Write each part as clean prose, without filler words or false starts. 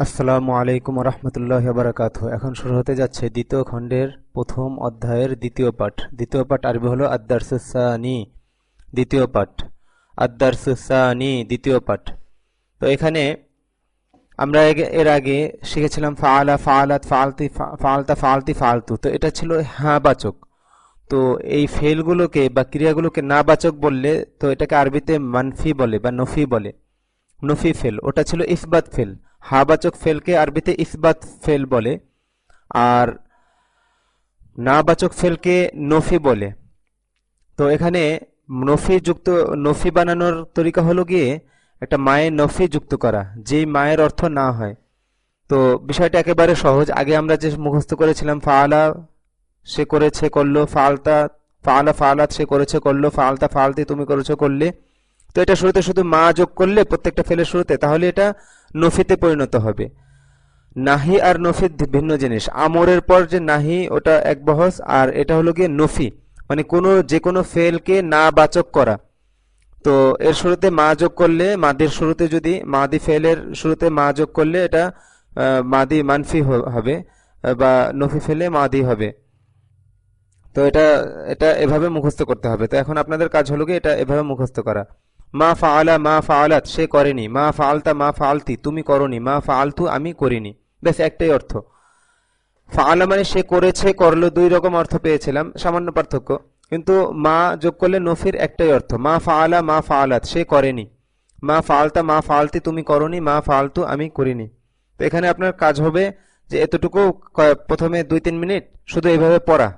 আসসালামু আলাইকুম রহমতুল্লাহ বারাকাতুহু। এখন শুরু হতে যাচ্ছে দ্বিতীয় খণ্ডের প্রথম অধ্যায়ের দ্বিতীয় পাঠ। দ্বিতীয় পাঠ আরবি হলো আদ-দারসুস সানি, দ্বিতীয় পাঠ। আদ-দারসুস সানি, দ্বিতীয় পাঠ। তো এখানে আমরা এর আগে শিখেছিলাম ফাআলা, ফাআলাত, ফাআলতি, ফাআলতা, ফাআলতি, ফাআলতু। তো এটা ছিল হ্যাঁ বাচক। তো এই ফেলগুলোকে বা ক্রিয়াগুলোকে না বাচক বললে তো এটাকে আরবিতে মানফি বলে বা নফি বলে। নফি ফেল, ওটা ছিল ইসবাত ফেল। হাবাচক ফেলকে আরবিতে ইসবাত ফেল বলে, আর নাবাচক ফেলকে নফি বলে। তো এখানে নফি বানানোর তরিকা হলো গিয়ে একটা মায়ের নফি যুক্ত করা, যেই মায়ের অর্থ না হয়। তো বিষয়টা একেবারে সহজ। আগে আমরা যে মুখস্থ করেছিলাম ফাআলা সে করেছে করলো, ফাআলতা ফাআলা ফাআলাত সে করেছে করলো, ফাআলতা ফাআলতি তুমি করেছো করলে। তো এটা শুরুতে শুধু মা যোগ করলে প্রত্যেকটা ফেলের শুরুতে, তাহলে এটা নফিতে পরিণত হবে। নাহি আর নফি ভিন্ন জিনিস। আমরের পর যে নাহি ওটা এক বহস, আর এটা হলো গিয়ে নফি, মানে যে কোনো ফেলকে না বাচক করা। তো এর শুরুতে মা যোগ করলে, মাদির শুরুতে যদি মাদি ফেলের শুরুতে মা যোগ করলে এটা মাদি মানফি হবে, বা নফি ফেলে মাদি হবে। তো এটা এটা এভাবে মুখস্থ করতে হবে। তো এখন আপনাদের কাজ হলো কি এটা এভাবে মুখস্থ করা। মা ফাআলা মা ফাআলাত সে করেনি, মা ফাআলতা মা ফাআলতি তুমি করনি, মা ফাআলতু আমি করিনি। ব্যাস একটাই অর্থ। ফাআলা মানে সে করেছে করলো, দুই রকম অর্থ পেয়েছিলাম, সামান্য পার্থক্য। কিন্তু মা যোগ করলে নফির একটাই অর্থ। মা ফাআলা মা ফাআলাত সে করেনি, মা ফাআলতা মা ফাআলতি তুমি করনি, মা ফাআলতু আমি করিনি। তো এখানে আপনার কাজ হবে যে এতটুকু প্রথমে 2-3 মিনিট শুধু এইভাবে পড়া।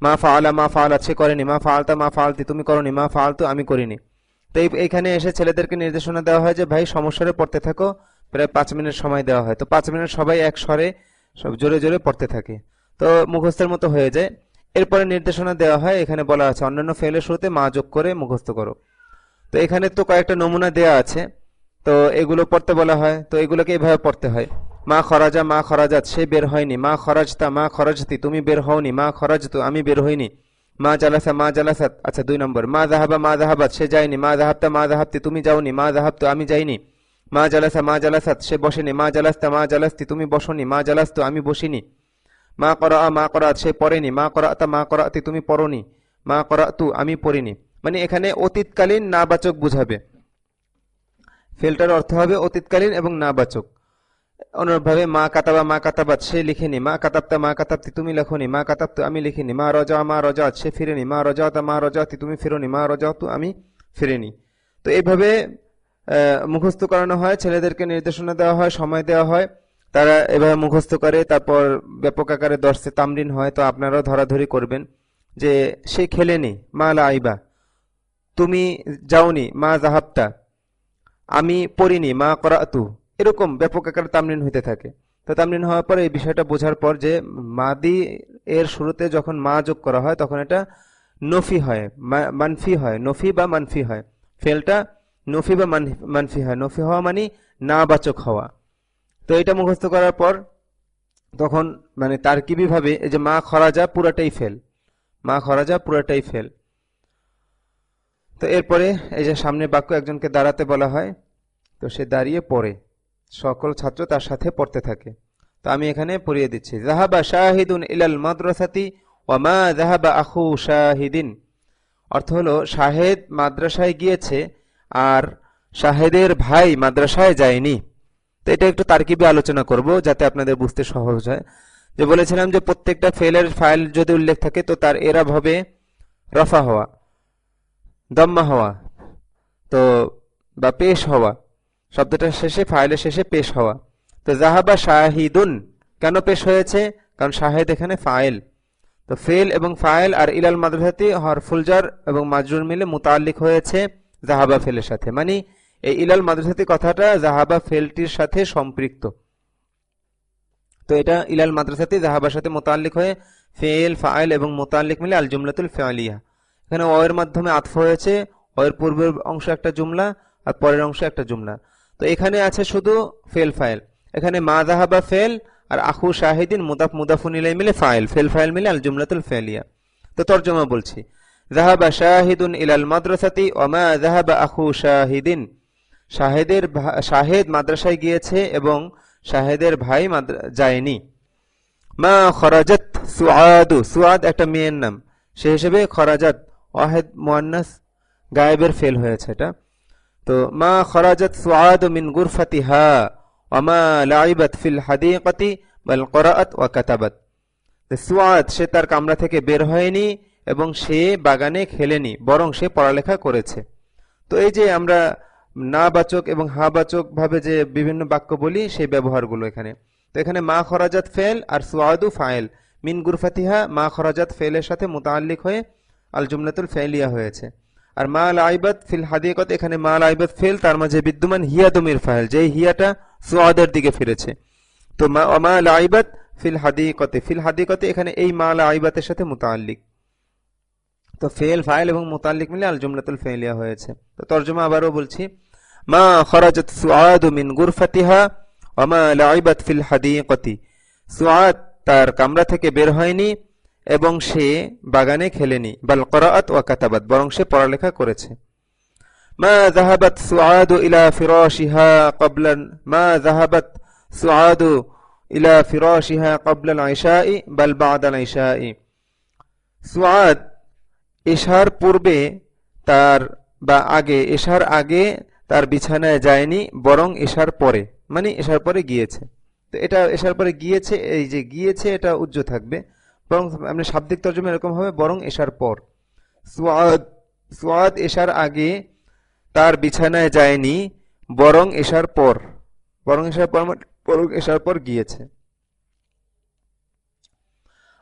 মা ফাআলা মা ফাআলাত সে করেনি, মা ফাআলতা মা ফাআলতি তুমি করনি, মা ফাআলতু আমি করিনি। তো এইখানে এসে ছেলেদেরকে নির্দেশনা দেওয়া হয় যে ভাই সমস্বরে পড়তে থাকো। প্রায় 5 মিনিট সময় দেওয়া হয়। তো 5 মিনিট সবাই এক স্বরে সব জোরে জোরে পড়তে থাকে। তো মুখস্থের মতো হয়ে যায়। এরপরে নির্দেশনা দেওয়া হয়, এখানে বলা আছে অন্যান্য ফেলের শুরুতে মা যোগ করে মুখস্থ করো। তো এখানে তো কয়েকটা নমুনা দেওয়া আছে, তো এগুলো পড়তে বলা হয়। তো এগুলোকে এইভাবে পড়তে হয়। মা খরাজা মা খরাজাত সে বের হয়নি, মা খরাজতা মা খরাজতি তুমি বের হওনি, মা খরাজতু আমি বের হইনি, মা জালাসা মা জালাসাত। আচ্ছা 2 নম্বর। মা যাহাবা মা যাহাবাত সে যায়নি, মা যাহাবতা মা যাহাবতি তুমি যাওনি, মা যাহাবতু আমি যাইনি, মা জালাসা মা জালাসাত সে বসেনি, মা জালাস্তা মা জালাস্তি তুমি বসনি, মা জালাস্তু আমি বসিনি, মা করা মা করাত সে পড়েনি, মা করাতা মা করাতি তুমি পড়নি, মা করাতু আমি পড়িনি। মানে এখানে অতীতকালীন নাবাচক বুঝাবে। ফেলটার অর্থ হবে অতীতকালীন এবং নাবাচক। অনুরূপভাবে মা কাতাবা মা কাতাবাত সে লিখেনি, মা কাতাবতা মা কাতাবতি তুমি লেখনি, মা কাতাবতু আমি লিখিনি, মা রজা মা রজাত সে ফিরেনি, মা রজাতা মা রজাতি তুমি ফিরনি, মা রজাতু আমি ফিরেনি। তো এইভাবে মুখস্থ করানো হয়, ছেলেদেরকে নির্দেশনা দেওয়া হয়, সময় দেওয়া হয়, তারা এভাবে মুখস্থ করে। তারপর ব্যাপক আকারে দর্শে তামরিন হয়। তো আপনারাও ধরাধরি করবেন যে সে খেলেনি, মা লাইবা তুমি যাওনি, মা জাহাবতা আমি পড়িনি, মা করাতু। এরকম ব্যাপক আকারে তামরিন হইতে থাকে। তো তামরিন হওয়ার পরে এই বিষয়টা বোঝার পর যে মাদি এর শুরুতে যখন মা যোগ করা হয় তখন এটা নফি হয়, মানফি হয়, নফি বা মানফি হয়। ফেলটা নফি বা মানফি হয়। নফি হওয়া মানে নাবাচক হওয়া। তো এটা মুখস্থ করার পর তখন মানে তারকিবি ভাবে এই যে মা খরাজা পুরাটাই ফেল, মা খরাজা পুরাটাই ফেল। তো এরপরে এই যে সামনে বাক্য একজনকে দাঁড়াতে বলা হয়, তো সে দাঁড়িয়ে পড়ে, সকল ছাত্র তার সাথে পড়তে থাকে। তো আমি এখানে পড়িয়ে দিচ্ছি। যাহাবা শাহিদুন ইলাল মাদ্রাসাতি ওয়া মা যাহাবা আখু শাহিদিন। অর্থ হলো শাহেদ মাদ্রাসায় গিয়েছে আর শাহেদের ভাই মাদ্রাসায় যায়নি। তো এটা একটু তারকিবে আলোচনা করব যাতে আপনাদের বুঝতে সহজ হয়। যে বলেছিলাম যে প্রত্যেকটা ফেলের ফাইল যদি উল্লেখ থাকে তো তার এরাব হবে রফা হওয়া, দম্মা হওয়া, তো বা পেশ হওয়া। শব্দটা শেষে ফাইলের শেষে পেশ হওয়া। তো জাহাবা শাহিদুন কেন পেশ হয়েছে? কারণ শাহেদ এখানে ফাইল। তো ফেল এবং ফাইল আর ইলাল মাদ্রাসাতি হরফুল জার এবং মাজরুর মিলে মুতাল্লিক হয়েছে জাহাবা ফেলের সাথে। মানে এই ইলাল মাদ্রাসাতি কথাটা জাহাবা ফেলটির সাথে সম্পৃক্ত। তো এটা ইলাল মাদ্রাসাতি জাহাবার সাথে মুতাল্লিক হয়ে ফেল ফাইল এবং মুতাল্লিক মিলে আল জুমলাতুল ফিআলিয়া। এখানে অ এর মাধ্যমে আতফ হয়েছে। অ এর পূর্বের অংশ একটা জুমলা আর পরের অংশ একটা জুমলা। তো এখানে আছে শুধু ফেল ফাইল। এখানে মা যাহাবা ফেল আর আখু শাহিদিন মুদাফ মুদাফুন ইলাই মিলে ফাইল, ফেল ফাইল মিলে আল জুমলাতুল ফিআলিয়া। তো তরজমা বলছি। যাহাবা শাহিদুন ইলাল মাদ্রাসাতি ওয়া মা যাহাবা আখু শাহিদিন। শাহেদ মাদ্রাসায় গিয়েছে এবং শাহেদের ভাই যায়নি। মা খরাজাত সুআদু, সুআদ একটা মেয়ের নাম, সে হিসেবে খরাজাত ওয়াহেদ মুয়ান্নাস গায়েবের ফেল হয়েছে এটা। তো মা খরাজাত সুআদু মিন গুরফাতিহা ওয়া মা লাইবাত ফিল হাদিকাতি বাল করাআত ওয়া কাতাবাত। সুআদ সে তার কামরা থেকে বের হয়নি এবং সে বাগানে খেলেনি, বরং সে পড়ালেখা করেছে। তো এই যে আমরা না বাচক এবং হা বাচক ভাবে যে বিভিন্ন বাক্য বলি সেই ব্যবহারগুলো এখানে। তো এখানে মা খরাজাত ফেল আর সুআদু ফাইল, মিন গুরফাতিহা মা খরাজাত ফেলের সাথে মুতাআল্লিক হয়ে আল জুমলাতুল ফাইলিয়া হয়েছে। আর মা লাইবাত ফিল হাদিকাত, এখানে মা লাইবাত ফেল, তার মাঝে বিদ্যমান হিয়া দমির ফাইল, যে হিয়াটা সুআদের দিকে ফিরেছে। তো মা লাইবাত ফিল হাদিকাতে, ফিল হাদিকাতে এখানে এই মা লাইবাতের সাথে মুতাআল্লিক। তো ফেল ফাইল এবং মুতাআল্লিক মিলে আল জুমলাতুল ফাইলিয়া হয়েছে। তো তরজমা আবারও বলছি, মা খরাজাত সুআদু মিন গুরফাতিহা ওয়া মা লাইবাত ফিল হাদিকাতি। সুআদ তার কামরা থেকে বের হয়নি এবং সে বাগানে খেলেনি, বাল করাআত ওয়া কাতাবাত, বরং সে পড়ালেখা করেছে। মা যাহাবাত সুআদু ইলা ফিরাশিহা ক্বাবলা, মা যাহাবাত সুআদু ইলা ফিরাশিহা ক্বাবলা আল ইশাই বাল বা'দা আল ইশাই। সুআদ এশার পূর্বে তার বা আগে, এশার আগে তার বিছানায় যায়নি, বরং এশার পরে, মানে এশার পরে গিয়েছে। তো এটা এশার পরে গিয়েছে, এই যে গিয়েছে এটা উজ্জ থাকবে, বরং আমরা শাব্দিক তর্জমা এরকম হবে বরং এশার পর। সুআদ, সুআদ এশার আগে তার বিছানায় যায়নি, বরং এশার পর, বরং এশার পর, বরং এশার পর গিয়েছে।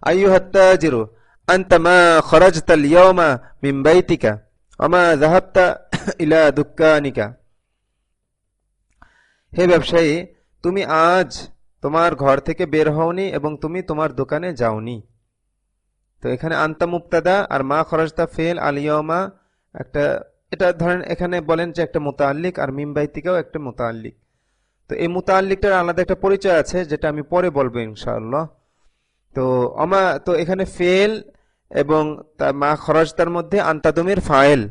আইয়ুহাত তাজিরু আনতা মা খরাজতা আল ইয়াওমা মিন বাইতিকা ওয়া মা যাহাবতা ইলা দুক্কানিকা। হে ব্যবসায়ী, তুমি আজ তোমার ঘর থেকে বের হওনি এবং তুমি তোমার দোকানে যাওনি। তো এখানে আনতা মুবতাদা আর মা খরাজতা ফেল, আল ইয়াওমা একটা, এটা ধরেন এখানে বলেন যে একটা মুতাআল্লিক, আর মিন বাইতিকাও একটা মুতাআল্লিক। তো এই মুতাআল্লিকটার আলাদা একটা পরিচয় আছে যেটা আমি পরে বলবো ইনশাআল্লাহ। তো তো এখানে ফেল এবং মা খরাজতার মধ্যে আন্তাদমের ফাইল,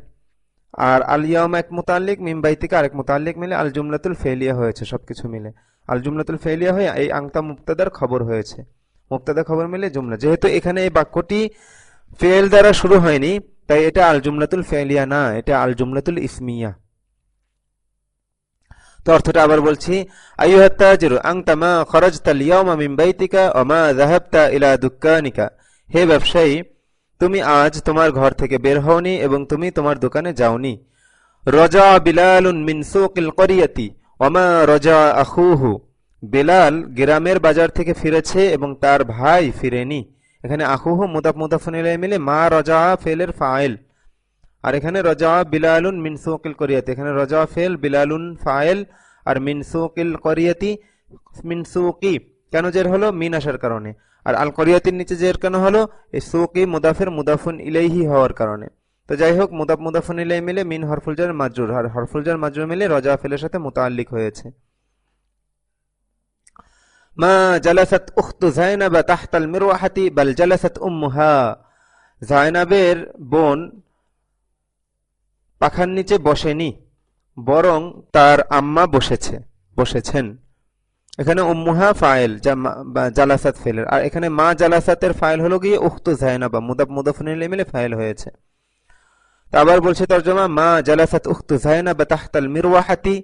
আর আল ইয়াওমা এক মুতাআল্লিক, মিন বাইতিকা আরেক মুতাআল্লিক মিলে আল জুমলাতুল ফাইলিয়া হয়েছে। সবকিছু মিলে আল জুমলাতুল ফাইলিয়া হয়ে এই আংতা মুবতাদার খবর হয়েছে, মুবতাদা খবর মিলে জুমলা। যেহেতু এখানে এই বাক্যটি ফেল দ্বারা শুরু হয়নি, তাই এটা আল জুমলাতুল ফাইলিয়া না, এটা আল জুমলাতুল ইসমিয়া। তো অর্থটা আবার বলছি, আইয়ুহাত তাজিরু আনতা মা খরাজতা আল ইয়াওমা মিন বাইতিকা ওয়া মা যাহাবতা ইলা দুক্কানিকা। হে ব্যবসায়ী, তুমি আজ তোমার ঘর থেকে বের হওনি এবং তুমি তোমার দোকানে যাওনি। রজা বিলালুন মিন সুকিল করিয়াতি ওয়া মা রজা আখুহু। বিলাল গ্রামের বাজার থেকে ফিরেছে এবং তার ভাই ফিরেনি। এখানে আখুহু মুদাফ মুদাফুন ইলাইহি মিলে মা রজা ফেলের ফাইল, আর এখানে রজা বিলালুন মিন সুকিল করিয়াতি, এখানে রজা ফেল, বিলালুন ফাইল, আর মিন সুকিল করিয়াতি, মিন সুকি কেন জের হলো? মিন আসার কারণে। আর আল করিয়াতির নিচে জের কেন হলো? এই সুকি মুদাফের মুদাফুন ইলাইহি হওয়ার কারণে। তো যাই হোক, মুদাফ মুদাফুন ইলাইহি মিলে মিন হরফুল জার মাজরুর, আর হরফুল জার মাজরুর মিলে রজা ফেলের সাথে মুতাআল্লিক হয়েছে। মা জালাসাত উখতু যায়নাব তাহতাল মিরওয়াহাতি বাল জালাসাত উম্মুহা। যায়নাবের বোন পাখার নিচে বসেনি, বরং তার আম্মা বসেছেন। এখানে উম্মুহা ফাইল, জালাসাত ফেলের, আর এখানে মা জালাসাতের ফাইল হলো গিয়ে উখতু যায়নাবা, মুদাফ মুদাফুন ইলাইহি মিলে ফাইল হয়েছে। আবার বলছে তরজমা, মা জালাসাত উখতু যায়নাব তাহতাল মিরওয়াহাতি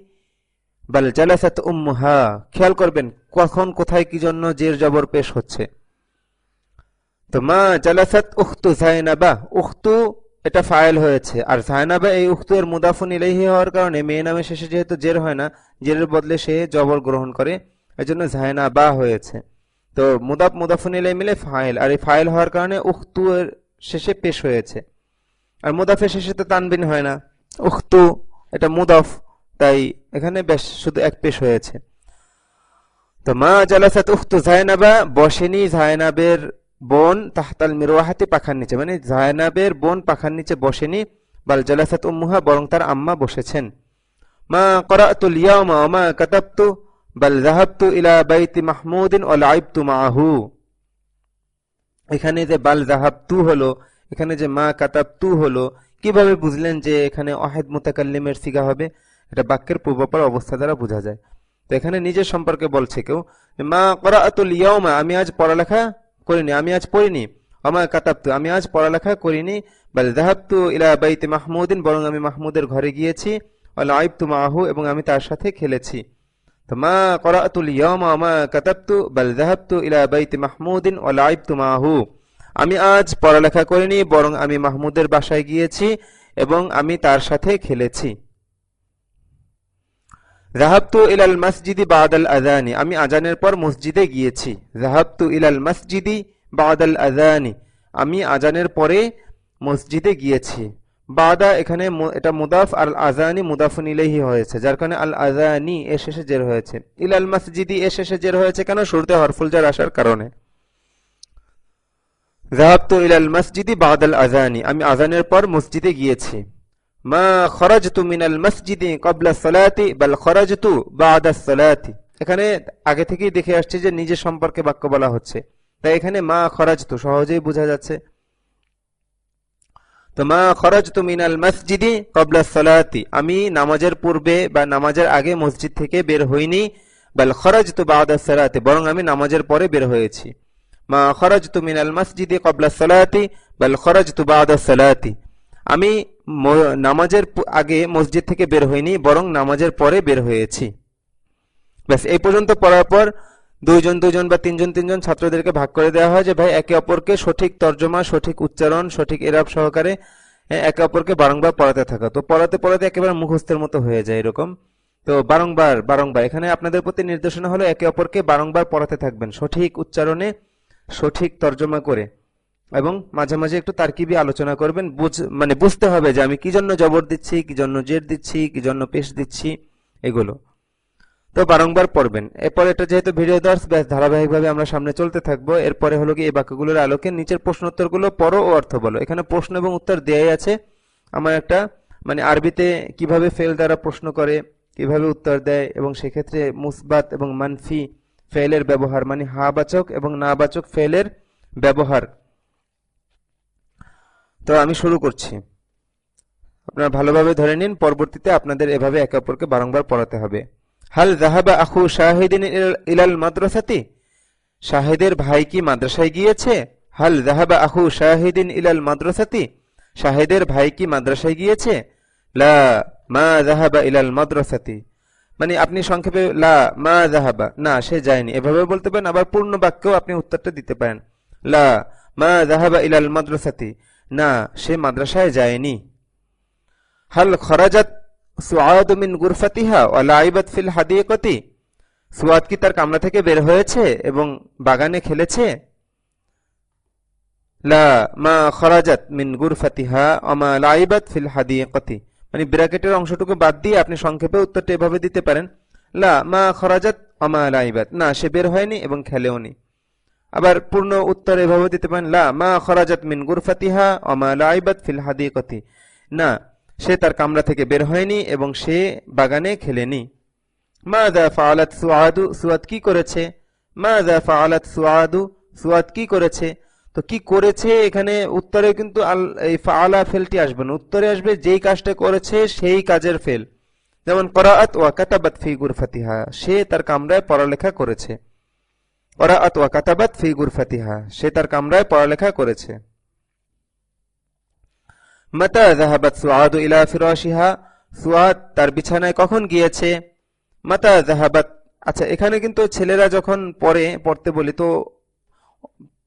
বাল জালাসাত উম্মুহা। খেয়াল করবেন কখন কোথায় কি জন্য জের জবর পেশ হচ্ছে। তো মা জালাসাত উখতু যায়নাবা, উখতু এটা ফাইল হয়েছে, আর যায়নাবা এই উখতু এর মুদাফুন ইলাইহি হওয়ার কারণে মেয়ে নামের শেষে যেহেতু জের হয় না, জেরের বদলে সে জবর গ্রহণ করে, এজন্য যায়নাবা হয়েছে। তো মুদাফ মুদাফুন ইলাইহি মিলে ফাইল, আর এই ফাইল হওয়ার কারণে উখতু এর শেষে পেশ হয়েছে। আর মুদাফের শেষে তো তানবিন হয় না, উখতু এটা মুদাফ, তাই এখানে বেশ শুধু এক পেশ হয়েছে। তো মা জালাসাত উখতু যায়নাবা, বসেনি যায়নাবের বোন তাহতাল মিরওয়াহাতি পাখার নিচে, মানে যায়নাবের বোন পাখার নিচে বসেনি, বাল জালাসাত উম্মুহা বরং তার আম্মা বসেছেন। মা করাতুল ইয়াওমা ওয়া মা কাতাবতু বাল যাহাবতু ইলা বাইতি মাহমুদিন ওয়া লাইবতু মাআহু। এখানে যে বাল যাহাবতু হলো, এখানে যে মা কাতাবতু হলো, কিভাবে বুঝলেন যে এখানে ওয়াহিদ মুতাকাল্লিমের সিগা হবে? এটা বাক্যের পূর্বাপর অবস্থা দ্বারা বোঝা যায়। তো এখানে নিজের সম্পর্কে বলছে কেউ, মা করাআতুল ইয়াউমা, আমি আজ পড়ালেখা করিনি, আমি আজ পড়িনি। ওমা কাতাবতু, আমি আজ পড়ালেখা করিনি। বাল যাহাবতু ইলা বাইতি মাহমুদিন, বরং আমি মাহমুদের ঘরে গিয়েছি। ওয়া লাইবতু মাআহু, এবং আমি তার সাথে খেলেছি। তো মা করাআতুল ইয়াউমা ওয়া মা কাতাবতু বাল যাহাবতু ইলা বাইতি মাহমুদিন ওয়া লাইবতু মাআহু, আমি আজ পড়ালেখা করিনি, বরং আমি মাহমুদের বাসায় গিয়েছি এবং আমি তার সাথে খেলেছি। যাহাবতু ইলাল মসজিদি বাদাল আযানি, আমি আজানের পর মসজিদে গিয়েছি। যাহাবতু ইলাল মসজিদি বাদাল আযানি, আমি আজানের পরে মসজিদে গিয়েছি। বাদা এখানে এটা মুদাফ, আর আযানি মুদাফুন ইলাইহি হয়েছে, যার কারণে আল আযানি এর শেষে জের হয়েছে। ইলাল মসজিদি এর শেষে জের হয়েছে কেন? শুরুতে হরফুল জার আসার কারণে। যাহাবতু ইলাল মসজিদি বাদাল আযানি, আমি আজানের পর মসজিদে গিয়েছি। মা খরাজতু মিনাল মসজিদি ক্বাবলা সালাতি বাল খরাজতু বাদা সালাতি, এখানে আগে থেকেই দেখে আসছে যে নিজের সম্পর্কে বাক্য বলা হচ্ছে, তাই এখানে মা খরাজতু সহজেই বোঝা যাচ্ছে। তো মা খরাজতু মিনাল মসজিদি ক্বাবলা সালাতি, আমি নামাজের পূর্বে বা নামাজের আগে মসজিদ থেকে বের হইনি। বাল খরাজতু বাদা সালাতি, বরং আমি নামাজের পরে বের হয়েছি। মা খরাজতু মিনাল মসজিদি ক্বাবলা সালাতি বাল খরাজতু বাদা সালাতি, আমি নামাজের আগে মসজিদ থেকে বের হইনি, বরং নামাজের পরে বের হয়েছি। ব্যাস, এই পর্যন্ত পড়ার পর দুইজন দুইজন বা তিনজন তিনজন ছাত্রদেরকে ভাগ করে দেওয়া হয় যে ভাই একে অপরকে সঠিক তর্জমা, সঠিক উচ্চারণ, সঠিক এরাব সহকারে একে অপরকে বারংবার পড়াতে থাকা। তো পড়াতে পড়াতে একেবারে মুখস্থের মতো হয়ে যায় এরকম। তো বারংবার বারংবার এখানে আপনাদের প্রতি নির্দেশনা হলো একে অপরকে বারংবার পড়াতে থাকবেন সঠিক উচ্চারণে, সঠিক তর্জমা করে, এবং মাঝে মাঝে একটু তারকিবি আলোচনা করবেন। মানে বুঝতে হবে যে আমি কি জন্য জবর দিচ্ছি, কি জন্য জের দিচ্ছি, কি জন্য পেশ দিচ্ছি, এগুলো তো বারংবার পড়বেন। এরপর এটা যেহেতু ভিডিও দার্স, ব্যাস ধারাবাহিকভাবে আমরা সামনে চলতে থাকবো। এরপরে হলো কি এই বাক্যগুলোর আলোকে নিচের প্রশ্ন উত্তরগুলো পড়ো ও অর্থ বলো। এখানে প্রশ্ন এবং উত্তর দেয়াই আছে। আমার একটা মানে আরবিতে কিভাবে ফেল দ্বারা প্রশ্ন করে, কিভাবে উত্তর দেয়, এবং সেক্ষেত্রে মুসবাত এবং মানফি ফেলের ব্যবহার, মানে হাবাচক এবং নাবাচক ফেলের ব্যবহার। তো আমি শুরু করছি, আপনারা ভালোভাবে ধরে নিন, পরবর্তীতে আপনাদের এভাবে একে অপরকে বারংবার পড়াতে হবে। হাল যাহাবা আখু শাহিদিন ইলাল মাদ্রাসাতি, শাহিদের ভাই কি মাদ্রাসায় গিয়েছে? হাল যাহাবা আখু শাহিদিন ইলাল মাদ্রাসাতি, শাহিদের ভাই কি মাদ্রাসায় গিয়েছে? লা মা যাহাবা ইলাল মাদ্রাসাতি, মানে আপনি সংক্ষেপে লা মা যাহাবা, না সে যায়নি, এভাবে বলতে পারেন। আবার পূর্ণ বাক্যেও আপনি উত্তরটা দিতে পারেন, লা মা যাহাবা ইলাল মাদ্রাসাতি, না সে মাদ্রাসায় যায়নি। হাল খরাজাত সুআদ মিন গুরফাতিহা ওয়া লাইবাত ফিল হাদিকাতি, সুআদ কি তার কামরা থেকে বের হয়েছে এবং বাগানে খেলেছে? লা মা খরাজাত মিন গুরফাতিহা ওয়া মা লাইবাত ফিল হাদিকাতি, মানে ব্র্যাকেটের অংশটুকু বাদ দিয়ে আপনি সংক্ষেপে উত্তরটা এভাবে দিতে পারেন, লা মা খরাজাত ওয়া মা লাইবাত, না সে বের হয়নি এবং খেলেওনি। আবার পূর্ণ উত্তর এভাবে দিতে পারেন, লা মা খরাজাত মিন গুরফাতিহা ওয়া মা লাইবাত ফিল হাদিকাতি, না সে তার কামরা থেকে বের হয়নি এবং সে বাগানে খেলেনি। মাযা ফাআলাত সুআদু, সুআদ কি করেছে? মাযা ফাআলাত সুআদু, সুআদ কি করেছে? তো কি করেছে এখানে উত্তরে কিন্তু এই ফাআলা ফেলটি আসবে না, উত্তরে আসবে যেই কাজটা করেছে সেই কাজের ফেল। যেমন করাআত ওয়া কাতাবাত ফি গুরফাতিহা, সে তার কামরায় পড়ালেখা করেছে। করাআত ওয়া কাতাবাত ফি গুরফাতিহা, সে তার কামরায় পড়ালেখা করেছে। মাতা যাহাবাত সুআদু ইলা ফিরাশিহা, সুআদ তার বিছানায় কখন গিয়েছে? মাতা যাহাবাত, আচ্ছা এখানে কিন্তু ছেলেরা যখন পড়তে বলি তো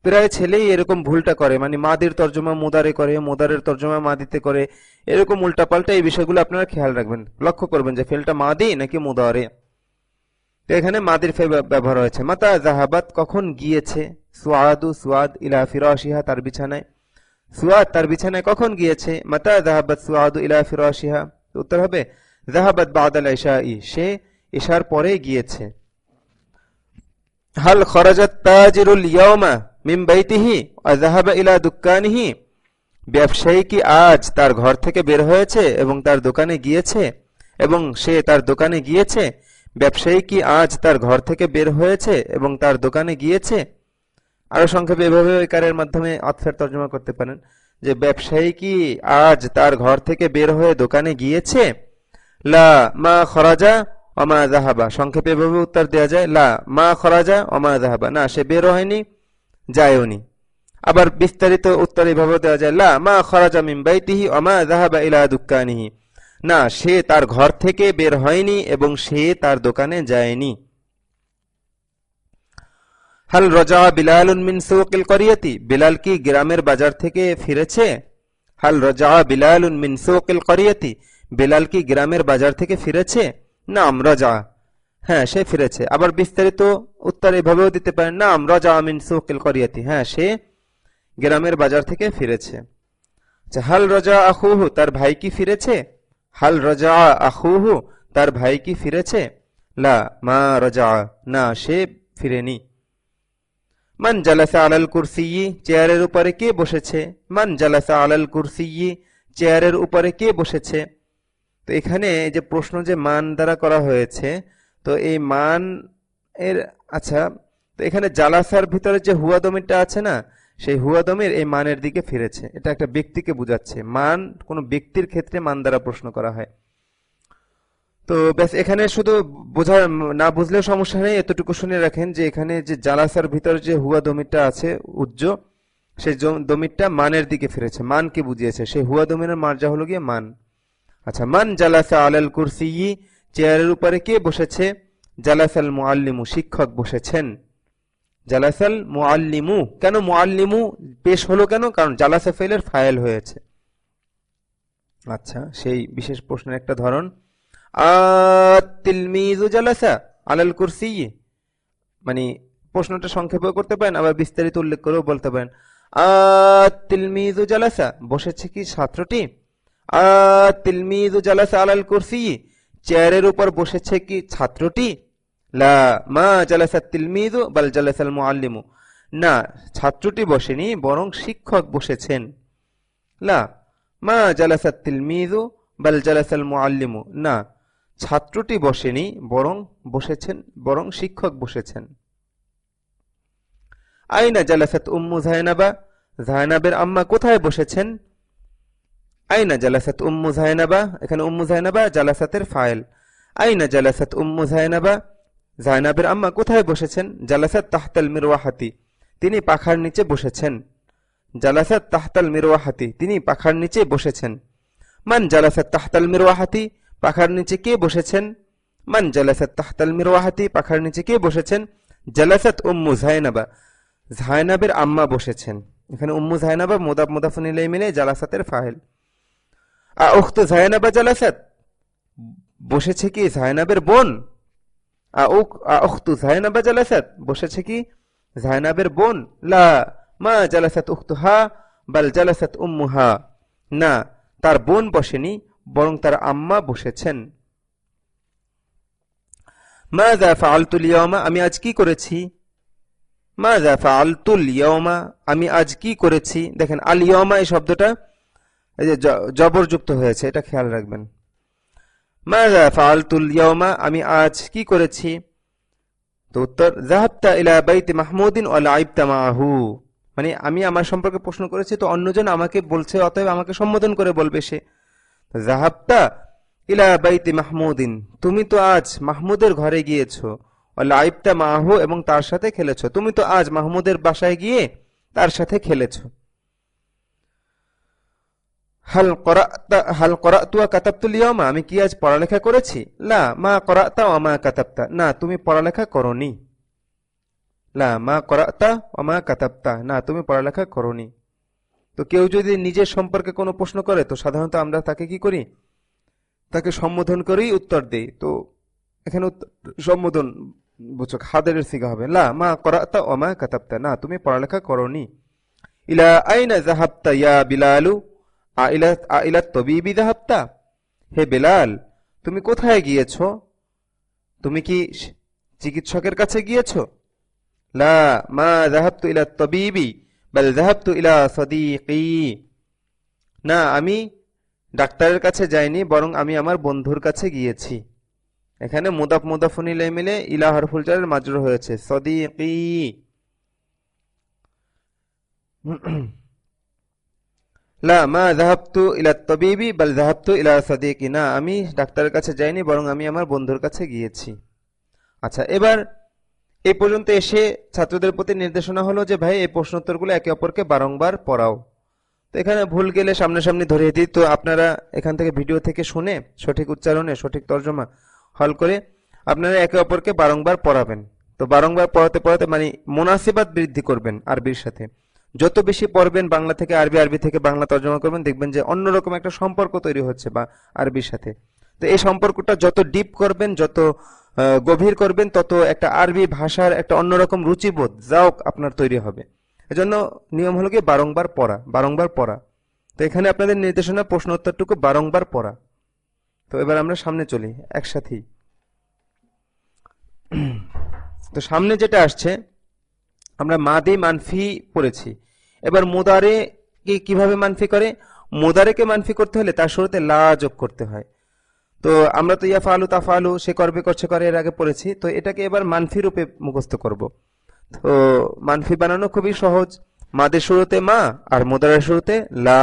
প্রায় ছেলেই এরকম ভুলটা করে, মানে মাদির তর্জমা মুদারে করে, মুদারের তর্জমা মাদিতে করে, এরকম উল্টাপাল্টা এই বিষয়গুলো আপনারা খেয়াল রাখবেন, লক্ষ্য করবেন যে ফেলটা মাদি নাকি মুদারে। তো এখানে মাদির ফেল ব্যবহার হয়েছে। মাতা যাহাবাত কখন গিয়েছে, সুআদু সুআদ ইলা ফিরাশিহা তার বিছানায়, সুআদ তার বিছানায় কখন গিয়েছে? মাতা যাহাবাত সুআদু ইলা ফিরাশিহা, উত্তর হবে যাহাবাত বাদাল ইশাই, সে ইশার পরে গিয়েছে। হাল খরাজাত তাজিরুল ইয়াওমা মিন বাইতিহি ওয়া যাহাবা ইলা দুকানিহি, ব্যবসায়ী কি আজ তার ঘর থেকে বের হয়েছে এবং তার দোকানে গিয়েছে, এবং সে তার দোকানে গিয়েছে? ব্যবসায়ী কি আজ তার ঘর থেকে বের হয়েছে এবং তার দোকানে গিয়েছে? আরো সংক্ষেপে এভাবে ওই কারের মাধ্যমে অর্থের তর্জমা করতে পারেন যে ব্যবসায়ী কি আজ তার ঘর থেকে বের হয়ে দোকানে গিয়েছে? লা মা খরাজা ওমা যাহাবা, সংক্ষেপে এভাবে উত্তর দেওয়া যায়, লা মা খরাজা ওমা যাহাবা, না সে বের হয়নি যায়ওনি। আবার বিস্তারিত উত্তর এভাবে দেওয়া যায়, লা মা খরাজা মিন বাইতিহি ওমা যাহাবা ইলা দুক্কানিহি, না সে তার ঘর থেকে বের হয়নি এবং সে তার দোকানে যায়নি। হাল রাজা বিলালুন মিন সুকিল করিয়াতি, বিলাল কি গ্রামের বাজার থেকে ফিরেছে? হাল রাজা বিলালুন মিন সুকিল করিয়াতি, বিলাল কি গ্রামের বাজার থেকে ফিরেছে? নাম রাজা, হ্যাঁ সে ফিরেছে। আবার বিস্তারিত উত্তর এভাবেও দিতে পারেন, নাম রাজা মিন সুকিল করিয়াতি, হ্যাঁ সে গ্রামের বাজার থেকে ফিরেছে। আচ্ছা, হাল রাজা আখুহু, তার ভাই কি ফিরেছে? হাল রাজা আখুহু, তার ভাই কি ফিরেছে? লা মা রাজা, না সে ফিরেনি। মান জালাসা আলাল কুরসিয়্যি, চেয়ারের উপরে কে বসেছে? মান জালাসা আলাল কুরসিয়্যি, চেয়ারের উপরে কে বসেছে? তো এখানে যে প্রশ্ন যে মান দ্বারা করা হয়েছে, তো এই মান এর, আচ্ছা, তো এখানে জালাসার ভিতরে যে হুয়া দমিরটা আছে না, সেই হুয়া দমির এই মানের দিকে ফিরেছে, এটা একটা ব্যক্তিকে বোঝাচ্ছে। মান কোনো ব্যক্তির ক্ষেত্রে মান দ্বারা প্রশ্ন করা হয়। তো ব্যাস, এখানে শুধু বোঝা না বুঝলেও সমস্যা নেই, এতটুকু শুনে রাখেন যে এখানে যে জালাসার ভিতরে যে হুয়া দমিরটা আছে উজ্জ, সেই দমিরটা মানের দিকে ফিরেছে, মানকে বুঝিয়েছে। সেই হুয়া দমিরের মার্জা হলো গিয়ে মান। আচ্ছা, মান জালাসা আলাল কুরসিয়্যি, চেয়ারের উপরে কে বসেছে? জালাসাল মুআল্লিমু, শিক্ষক বসেছেন। জালাসাল মুআল্লিমু, কেন মুআল্লিমু পেশ হলো কেন? কারণ জালাসা ফেলের ফাইল হয়েছে। আচ্ছা, সেই বিশেষ প্রশ্নের একটা ধরন, আত-তিলমিযু জালাসা আলাল কুরসিয়্যি, মানে প্রশ্নটা সংক্ষেপে করতে পারেন, আবার বিস্তারিত উল্লেখ করেও বলতে পারেন। আত-তিলমিযু জালাসা, বসেছে কি ছাত্রটি? আত-তিলমিযু জালাসা আলাল কুরসিয়্যি, চেয়ারের উপর বসেছে কি ছাত্রটি? লা মা জালাসা তিলমিযু বাল জালাসাল মুআল্লিমু, না ছাত্রটি বসেনি বরং শিক্ষক বসেছেন। লা মা জালাসা তিলমিযু বাল জালাসাল মুআল্লিমু, না ছাত্রটি বসেনি বরং শিক্ষক বসেছেন। আইনা জালাসাত উম্মু যায়নাবা, যায়নাবের আম্মা কোথায় বসেছেন? আইনা জালাসাত উম্মু যায়নাবা, এখানে উম্মু যায়নাবা জালাসাতের ফাইল। আইনা জালাসাত উম্মু যায়নাবা, যায়নাবের আম্মা কোথায় বসেছেন? জালাসাত তাহতাল মিরওয়াহাতি, তিনি পাখার নিচে বসেছেন। জালাসাত তাহতাল মিরওয়াহাতি, তিনি পাখার নিচে বসেছেন। মান জালাসাত তাহতাল মিরওয়াহাতি, পাখার নিচে কে বসেছেন? মান জালাসাত তাহতাল মিরওয়াহাতি, পাখার নিচে কে বসেছেন? জালাসাত উম্মু যায়নাবা, যায়নাবের আম্মা বসেছেন। এখানে উম্মু যায়নাবা মুদাফ মুদাফুন ইলাইহি মিলে জালাসাতের ফাইল। আ উখতু যায়নাবা জালাসাত, বসেছে কি যায়নাবের বোন? আ উখতু যায়নাবা জালাসাত, বসেছে কি যায়নাবের বোন? লা মা জালাসাত উখতুহা বাল জালাসাত উম্মুহা, না তার বোন বসেনি বরং তার আম্মা বসেছেন। মাযা ফাআলতুল ইয়াওমা, আমি আজ কি করেছি? মাযা ফাআলতুল ইয়াওমা, আমি আজ কি করেছি? দেখেন আল ইয়াওমা এই শব্দটা এই যে জবরযুক্ত হয়েছে, এটা খেয়াল রাখবেন। মাযা ফাআলতুল ইয়াওমা, আমি আজ কি করেছি? তো উত্তর, যাহাবতা ইলা বাইতি মাহমুদিন ওয়া লাইবতা মাআহু, মানে আমি আমার সম্পর্কে প্রশ্ন করেছি, তো অন্যজন আমাকে বলছে, অতএব আমাকে সম্বোধন করে বলবে সে। যাহাবতা ইলা বাইতি মাহমুদিন, তুমি তো আজ মাহমুদের ঘরে গিয়েছো। ওয়া লাইবতা মাআহু, এবং তার সাথে খেলেছো। তুমি তো আজ মাহমুদের বাসায় গিয়ে তার সাথে খেলেছো। হাল করাতু ওয়া কাতাবতুল ইয়াওমা, আমি কি আজ পড়ালেখা করেছি? লা মা করাতা ওয়া মা কাতাবতা, না তুমি পড়ালেখা করনি। লা মা করাতা ওয়া মা কাতাবতা, না তুমি পড়ালেখা করনি। তো কেউ যদি নিজের সম্পর্কে কোনো প্রশ্ন করে, তো সাধারণত আমরা তাকে কি করি? তাকে সম্বোধন করেই উত্তর দেই। তো এখানে সম্বোধন বুঝছো, হাদেরের সিগা হবে, লা মা করাতা ওয়া মা কাতাবতা, না তুমি পড়ালেখা করনি। ইলা আইনা যাহাবতা ইয়া বিলালু আইলা তবিবি যাহাবতা, হে বেলাল তুমি কোথায় গিয়েছো? তুমি কি চিকিৎসকের কাছে গিয়েছো? লা মা যাহাবতু ইলা তবিবি বাল যাহাবতু ইলা সাদীকি, না আমি ডাক্তারের কাছে যাইনি বরং আমি আমার বন্ধুর কাছে গিয়েছি। এখানে মুদাফ মুদাফুন ইলাইহি মিলে ইলা হারফুল জারের মাজরুর হয়েছে সাদীকি। লা মা যাহাবতু ইলা তাবিবি বাল যাহাবতু ইলা সাদিকি, না আমি ডাক্তারের কাছে যাইনি, বরং আমি আমার বন্ধুর কাছে গিয়েছি। আচ্ছা, এবার এই পর্যন্ত এসে ছাত্রদের প্রতি নির্দেশনা হলো যে ভাই এই প্রশ্নোত্তরগুলো একে অপরকে বারংবার পড়াও। তো এখানে ভুল গেলে সামনাসামনি ধরিয়ে দিই, তো আপনারা এখান থেকে ভিডিও থেকে শুনে সঠিক উচ্চারণে সঠিক তর্জমা হল করে আপনারা একে অপরকে বারংবার পড়াবেন। তো বারংবার পড়াতে পড়াতে মানে মুনাসিবাত বৃদ্ধি করবেন আরবির সাথে। যত বেশি পড়বেন বাংলা থেকে আরবি, আরবি থেকে বাংলা তর্জমা করবেন, দেখবেন যে অন্যরকম একটা সম্পর্ক তৈরি হচ্ছে বা আরবির সাথে। তো এই সম্পর্কটা যত ডিপ করবেন, যত গভীর করবেন, তত একটা আরবি ভাষার একটা অন্যরকম রুচিবোধ যাওক আপনার তৈরি হবে। এজন্য নিয়ম হলো কি বারংবার পড়া, বারংবার পড়া। তো এখানে আপনাদের নির্দেশনা প্রশ্ন উত্তরটুকু বারংবার পড়া। তো এবার আমরা সামনে চলি একসাথেই। তো সামনে যেটা আসছে, আমরা মাদি মানফি পড়েছি। এবার মুদারে কে কিভাবে মানফি করে? মুদারেকে মানফি করতে হলে তার শুরুতে লা যোগ করতে হয়। তো আমরা তো ইয়া ফালু তা ফালু, সে করবে করছে করে এর আগে পড়েছি। তো এটাকে এবার মানফি রূপে মুখস্থ করব। তো মানফি বানানো খুবই সহজ। মাদের শুরুতে মা আর মুদারের শুরুতে লা।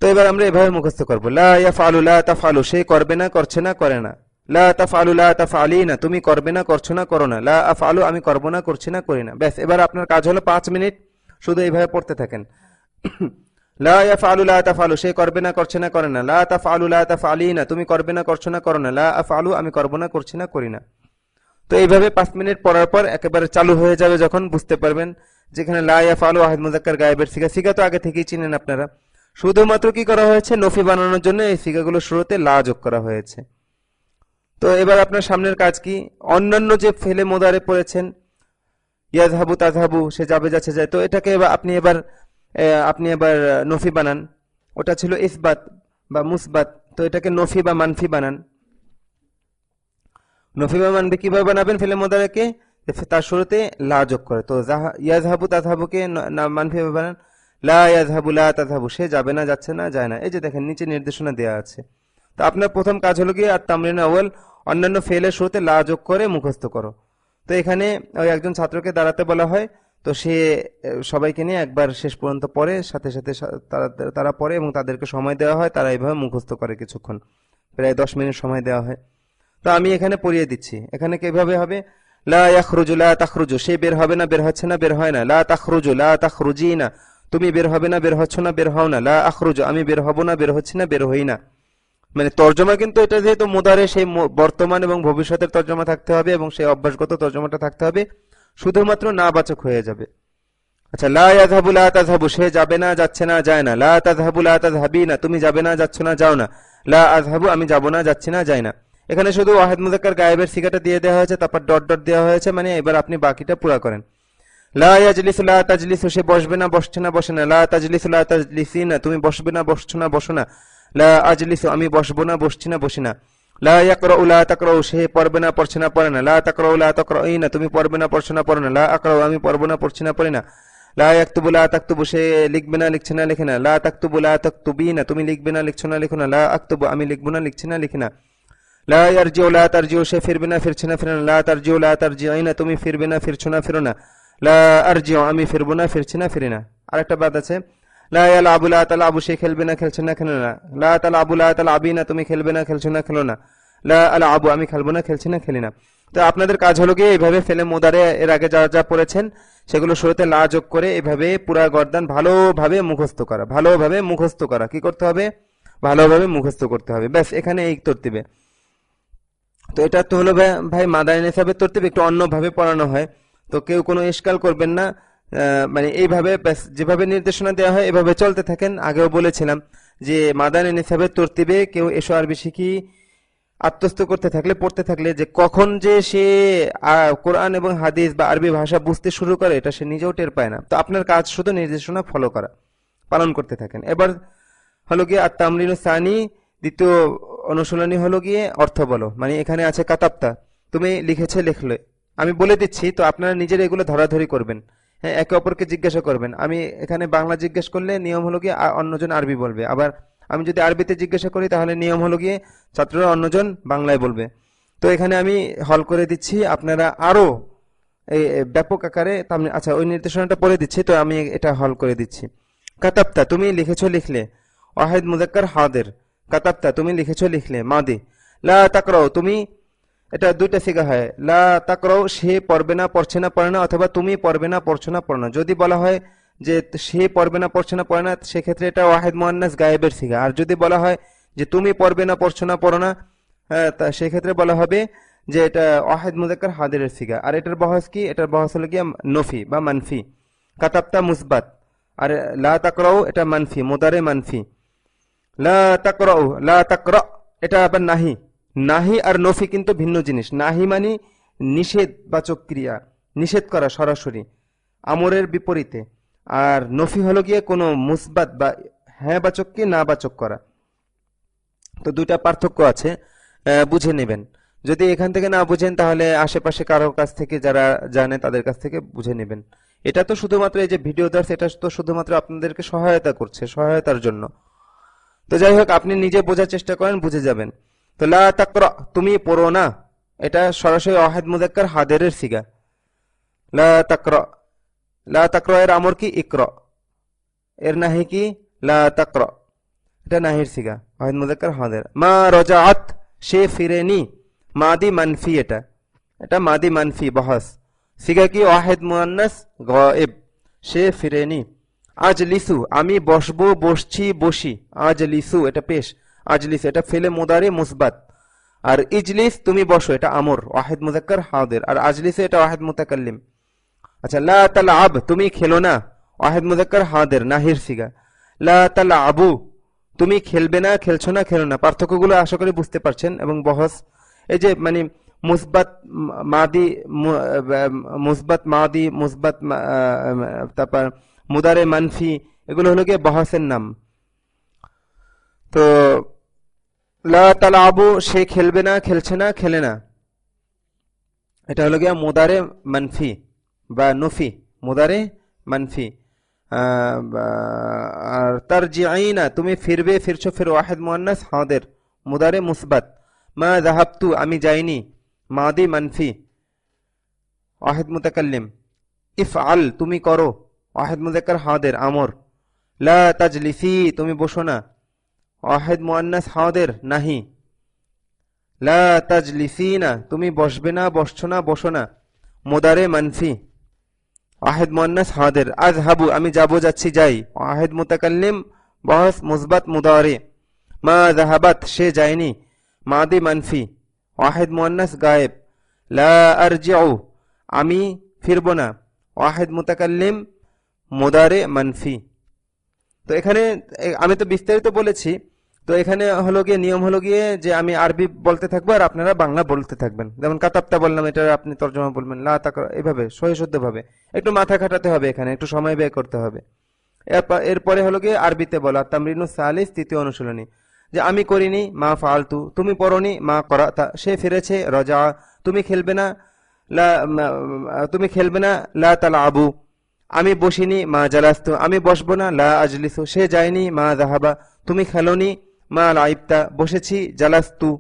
তো এবার আমরা এভাবে মুখস্থ করবো, লা ইয়াফআলু লা তাফআলু, সে করবে না, করছে না, করে না। লা তাফআলু লা তাফআলিনা, তুমি করবে না, করছো না, করো না। লা আফআলু, আমি করবো না, করছি না, করি না। ব্যাস, এবার আপনার কাজ হলো 5 মিনিট শুধু এইভাবে পড়তে থাকেন। লা ইয়াফআলু লা তাফআলু, সে করবে না, করছে না, করে না। লা তাফআলু লা তাফআলিনা, তুমি করবে না, করছো না, করো না। লা আফআলু, আমি করবো না, করছি না, করি না। তো এইভাবে 5 মিনিট পড়ার পর একেবারে চালু হয়ে যাবে, যখন বুঝতে পারবেন যেখানে লা ইয়াফআলু ওয়াহিদ মুযাক্কার গায়েবের সিগা। সিগা তো আগে থেকেই চিনেন আপনারা, শুধুমাত্র কি করা হয়েছে, নফি বানানোর জন্য এই সিগাগুলো শুরুতে লা যোগ করা হয়েছে। তো এবার আপনার সামনের কাজ কি? অন্যান্য যে ফেলে মোদারে পড়েছেন, ইয়াজহাবু তাজহাবু, সে যাবে যাচ্ছে যায়, তো এটাকে আপনি এবার নফি বানান। ওটা ছিল ইসবাত বা মুসবাত, তো এটাকে নফি বা মানফি বানান। নফি বা মানফি কিভাবে বানাবেন? ফেলে মোদারেকে তার শুরুতে লা যোগ করে। তো ইয়াজহাবু তাজহাবুকে মানফি বানান, লা ইয়াযহাবু লা তাযহাবু, সে যাবে না, যাচ্ছে না, যায় না। এই যে দেখেন নিচে নির্দেশনা দেওয়া আছে। তো আপনার প্রথম কাজ হলো গিয়ে আর তামরিন আউয়াল, অন্যান্য ফেলের শুরুতে লা যোগ করে মুখস্থ করো। তো এখানে ওই একজন ছাত্রকে দাঁড়াতে বলা হয়। তো সে সবাইকে নিয়ে একবার শেষ পর্যন্ত পড়ে, সাথে সাথে তারা তারা পড়ে এবং তাদেরকে সময় দেওয়া হয়, তারা এইভাবে মুখস্থ করে কিছুক্ষণ, প্রায় 10 মিনিট সময় দেওয়া হয়। তো আমি এখানে পড়িয়ে দিচ্ছি। এখানে কিভাবে হবে? লা ইয়াখরুজু লা তাখরুজু, সে বের হবে না, বের হচ্ছে না, বের হয় না। লা তাখরুজু লা তাখরুজিনা, তুমি বের হবে না, বের হচ্ছ না, বের হও না। লা আখরুজু, আমি বের হব না, বের হচ্ছি না, বের হই না। মানে তর্জমা কিন্তু এটা যেহেতু মুদারে, সেই বর্তমান এবং ভবিষ্যতের তর্জমা থাকতে হবে এবং সেই অভ্যাসগত তর্জমাটা থাকতে হবে, শুধুমাত্র না বাচক হয়ে যাবে। আচ্ছা, লা ইয়াযহাবু লা তাযহাবু, সে যাবে না, যাচ্ছে না, যায় না। লা তাযহাবু লা তাযহাবিনা, তুমি যাবে না, যাচ্ছ না, যাও না। লা আযহাবু, আমি যাব না, যাচ্ছি না, যাই না। এখানে শুধু ওয়াহিদ মুযাক্কার গায়েবের সিগাটা দিয়ে দেওয়া হয়েছে, তারপর ডট ডট দেওয়া হয়েছে, মানে এবার আপনি বাকিটা পুরা করেন। লা ইয়াজলিসু লা তাজলিসু, সে বসবে না, বসছে না, বসে না। লা তাজলিসু লা তাজলিসিনা, তুমি বসবে না, বসছো না, বসো না। লা আজলিসু, আমি বসবো না, বসছি না, বসি না। লা ইয়াকরাউ লা তাকরাউ, সে পড়বে না, পড়ছে না, পড়ে না। লা তাকরাউ লা তাকরাইনা, তুমি পড়বে না, পড়ছো না, পড়ো না। লা আকরাউ, আমি পড়বো না, পড়ছি না, পড়ি না। লা ইয়াকতুবু লা তাকতুবু, সে লিখবে না, লিখছে না, লিখে না। লা তাকতুবু লা তাকতুবিনা, তুমি লিখবে না, লিখছো না, লিখো না। লা আকতুবু, আমি লিখবো না, লিখছি না, লিখি না। লা ইয়ারজিউ লা তারজিউ, সে ফিরবে না, ফিরছে না, ফিরে না। লা তারজিউ লা তারজিউনা, তুমি ফিরবে না, ফিরছো না, ফিরো না। লা আরজিউ, আমি ফিরবো না, ফিরছি না, ফিরি না। আরেকটা বাদ আছে, লা ইয়ালাবু লা তালাবু, সে খেলবে না, খেলছে না, খেলে না। লা তালাবু লা তালাবিনা, তুমি খেলবে না, খেলছো না, খেলো না। লা আলাবু, আমি খেলবো না, খেলছি না, খেলি না। তো আপনাদের কাজ হলো গিয়ে এইভাবে ফেলে মোদারে এর আগে যা যা পড়েছেন সেগুলো শুরুতে লা যোগ করে এইভাবে পুরা গর্দান ভালোভাবে মুখস্থ করা, ভালোভাবে মুখস্থ করা। কি করতে হবে? ভালোভাবে মুখস্থ করতে হবে। ব্যাস, এখানে এই তরতিবে। তো এটা তো হলো ভাই মাদানী নিসাবের তরতিব, একটু অন্যভাবে পড়ানো হয়। তো কেউ কোনো ইশকাল করবেন না। মানে এইভাবে ব্যাস যেভাবে নির্দেশনা দেওয়া হয় এভাবে চলতে থাকেন। আগেও বলেছিলাম যে মাদানী নিসাবের তরতিবে কেউ এসো আরবি শিখি আত্মস্থ করতে থাকলে, পড়তে থাকলে, যে কখন যে সে কোরআন এবং হাদিস বা আরবি ভাষা বুঝতে শুরু করে এটা সে নিজেও টের পায় না। তো আপনার কাজ শুধু নির্দেশনা ফলো করা, পালন করতে থাকেন। এবার হলো গিয়ে আর তামরিনু সানি, দ্বিতীয় অনুশীলনী হলো গিয়ে অর্থ বলো। মানে এখানে আছে কাতাবতা, তুমি লিখেছে, লিখলে। আমি বলে দিচ্ছি, তো আপনারা নিজের এগুলো ধরাধরি করবেন। হ্যাঁ, একে অপরকে জিজ্ঞাসা করবেন। আমি এখানে বাংলা জিজ্ঞেস করলে নিয়ম হলো গিয়ে অন্যজন আরবি বলবে। আবার আমি যদি আরবিতে জিজ্ঞাসা করি তাহলে নিয়ম হলো গিয়ে ছাত্ররা অন্যজন বাংলায় বলবে। তো এখানে আমি হল করে দিচ্ছি, আপনারা আরো এই ব্যাপক আকারে আচ্ছা ওই নির্দেশনাটা পড়ে দিচ্ছি, তো আমি এটা হল করে দিচ্ছি। কাতাবতা তুমি লিখেছো লিখলে, ওয়াহিদ মুজাক্কার হাদির, কাতাবতা তুমি লিখেছো লিখলে, মাদি। লা তাকরাও তুমি, এটা দুইটা সিগা হয়, লা তাকরাও সে পড়বে না পড়ছে না পড়ে না, অথবা তুমি পড়বে না পড়ছো না পড়ো না। যদি বলা হয় যে সে পড়বে না পড়ছে না পড়ে না, সেক্ষেত্রে এটা ওয়াহিদ মুআন্নাস গায়েবের সিগা। আর যদি বলা হয় যে তুমি পড়বে না পড়ছো না পড়ো না, তা সেক্ষেত্রে বলা হবে যে এটা ওয়াহিদ মুজাক্কার হাদিরের সিগা। আর এটার বহস কি? এটার বহস হলো গিয়ে নফি বা মানফি। কাতাবতা মুসবাত, আর লা তাকরাও এটা মানফি, মুদারে মানফি। লা তাকরাউ, লা তাকরা এটা আবার নাহি। নাহি আর নফি কিন্তু ভিন্ন জিনিস। নাহি মানে নিষেধ বাচক ক্রিয়া, নিষেধ করা সরাসরি, আমরের বিপরীতে। আর নফি হলো গিয়ে কোনো মুসবাত বা হ্যাঁ বাচককে না বাচক করা। তো দুইটা পার্থক্য আছে, বুঝে নেবেন। যদি এখান থেকে না বুঝেন তাহলে আশেপাশে কারো কাছ থেকে যারা জানে তাদের কাছ থেকে বুঝে নেবেন। এটা তো শুধুমাত্র এই যে ভিডিও দার্স, এটা তো শুধুমাত্র আপনাদেরকে সহায়তা করছে, সহায়তার জন্য। তো যাই হোক, আপনি নিজে বোঝার চেষ্টা করেন, বুঝে যাবেন। তো লা তাকরা তুমি পড়ো না, এটা সরাসরি ওয়াহিদ মুজাক্কার হাদিরের সিগা। লা তাকরা, লা তাকরা এর আমর কি? ইকরা। এর নাহি কি? লা তাকরা, এটা নাহির সিগা, ওয়াহিদ মুজাক্কার হাদির। মা রাজাআত সে ফিরেনি, মাদি মানফি, এটা এটা মাদি মানফি বহস। সিগা কি? ওয়াহিদ মুআন্নাস গায়েব, সে ফিরেনি। আজলিসু আমি বসবো বসছি বসি, আজলিসু এটা পেশ, আজলিসু এটা ফেলে মুদারি মুসবাত। আর ইজলিস তুমি বসো, এটা আমর, ওয়াহিদ মুজাক্কার হাদির। আর আজলিসু এটা ওয়াহিদ মুতাকাল্লিম। আচ্ছা, লা তালআব তুমি খেলো না, ওয়াহিদ মুজাক্কার হাদির, নাহির সিগা। লা তালআবু তুমি খেলবে না, খেলছো না, খেলো না। পার্থক্যগুলো আশা করি বুঝতে পারছেন। এবং বহস এই যে মানে মুসবাত মাদি, মুসবাত মাদি, মুসবাত তারপর মুদারে মানফি, এগুলো হলো গিয়ে বহসের নাম। তো লা তালআবু সে খেলবে না, খেলছে না, খেলে না, এটা হলো গিয়া মুদারে মানফি বা নফি, মুদারে মানফি। আর তারজিঈনা তুমি ফিরবে, ফিরছো, ফির ওয়াহিদ মুআন্নাস হাদির, মুদারে মুসবাত। মা যাহাবতু আমি যাইনি, মাদি মানফি, ওয়াহিদ মুতাকাল্লিম। ইফআল তুমি করো, ওয়াহিদ মুজাক্কার হাদির, আমর। লা তাজলিসি তুমি বসো না, ওয়াহিদ মুআন্নাস হাদির, নাহি। লা তাজলিসিনা তুমি বসবে না, বসছো না, বসো না, মুদারে মানফি, ওয়াহিদ মুআন্নাস হাদির। আযহাবু আমি যাবো, যাচ্ছি, যাই, ওয়াহিদ মুতাকাল্লিম, বহস মুসবাত মুদারে। মা যাহাবাত সে যায়নি, মাদি মানফি, ওয়াহিদ মুআন্নাস গায়েব। লা আরজিউ আমি ফিরবো না, ওয়াহিদ মুতাকাল্লিম, মুদারে মানফি। তো এখানে আমি তো বিস্তারিত বলেছি। তো এখানে হলো গিয়ে নিয়ম হলো গিয়ে যে আমি আরবি বলতে থাকবো আর আপনারা বাংলা বলতে থাকবেন। যেমন কাতাবতা বললাম, এটা আপনি তর্জমা বলবেন, লা তাকরা, এভাবে সহিশুদ্ধ ভাবে। একটু মাথা খাটাতে হবে, এখানে একটু সময় ব্যয় করতে হবে। এরপরে হলো গিয়ে আরবিতে বলা, তামরিনু সালিস, তৃতীয় অনুশীলনী। যে আমি করিনি, মা ফালতু, তুমি পড়নি, মা করাতা, সে ফিরেছে, রজা, তুমি খেলবে না, লা তুমি খেলবে না, লা তালআবু, আমি বসিনি, মা জালাস্তু, আমি বসবো না, লা আজলিসু, সে যায়নি, মা যাহাবা, তুমি খেলোনি, মা লাইবতা, বসেছি, জালাস্তু।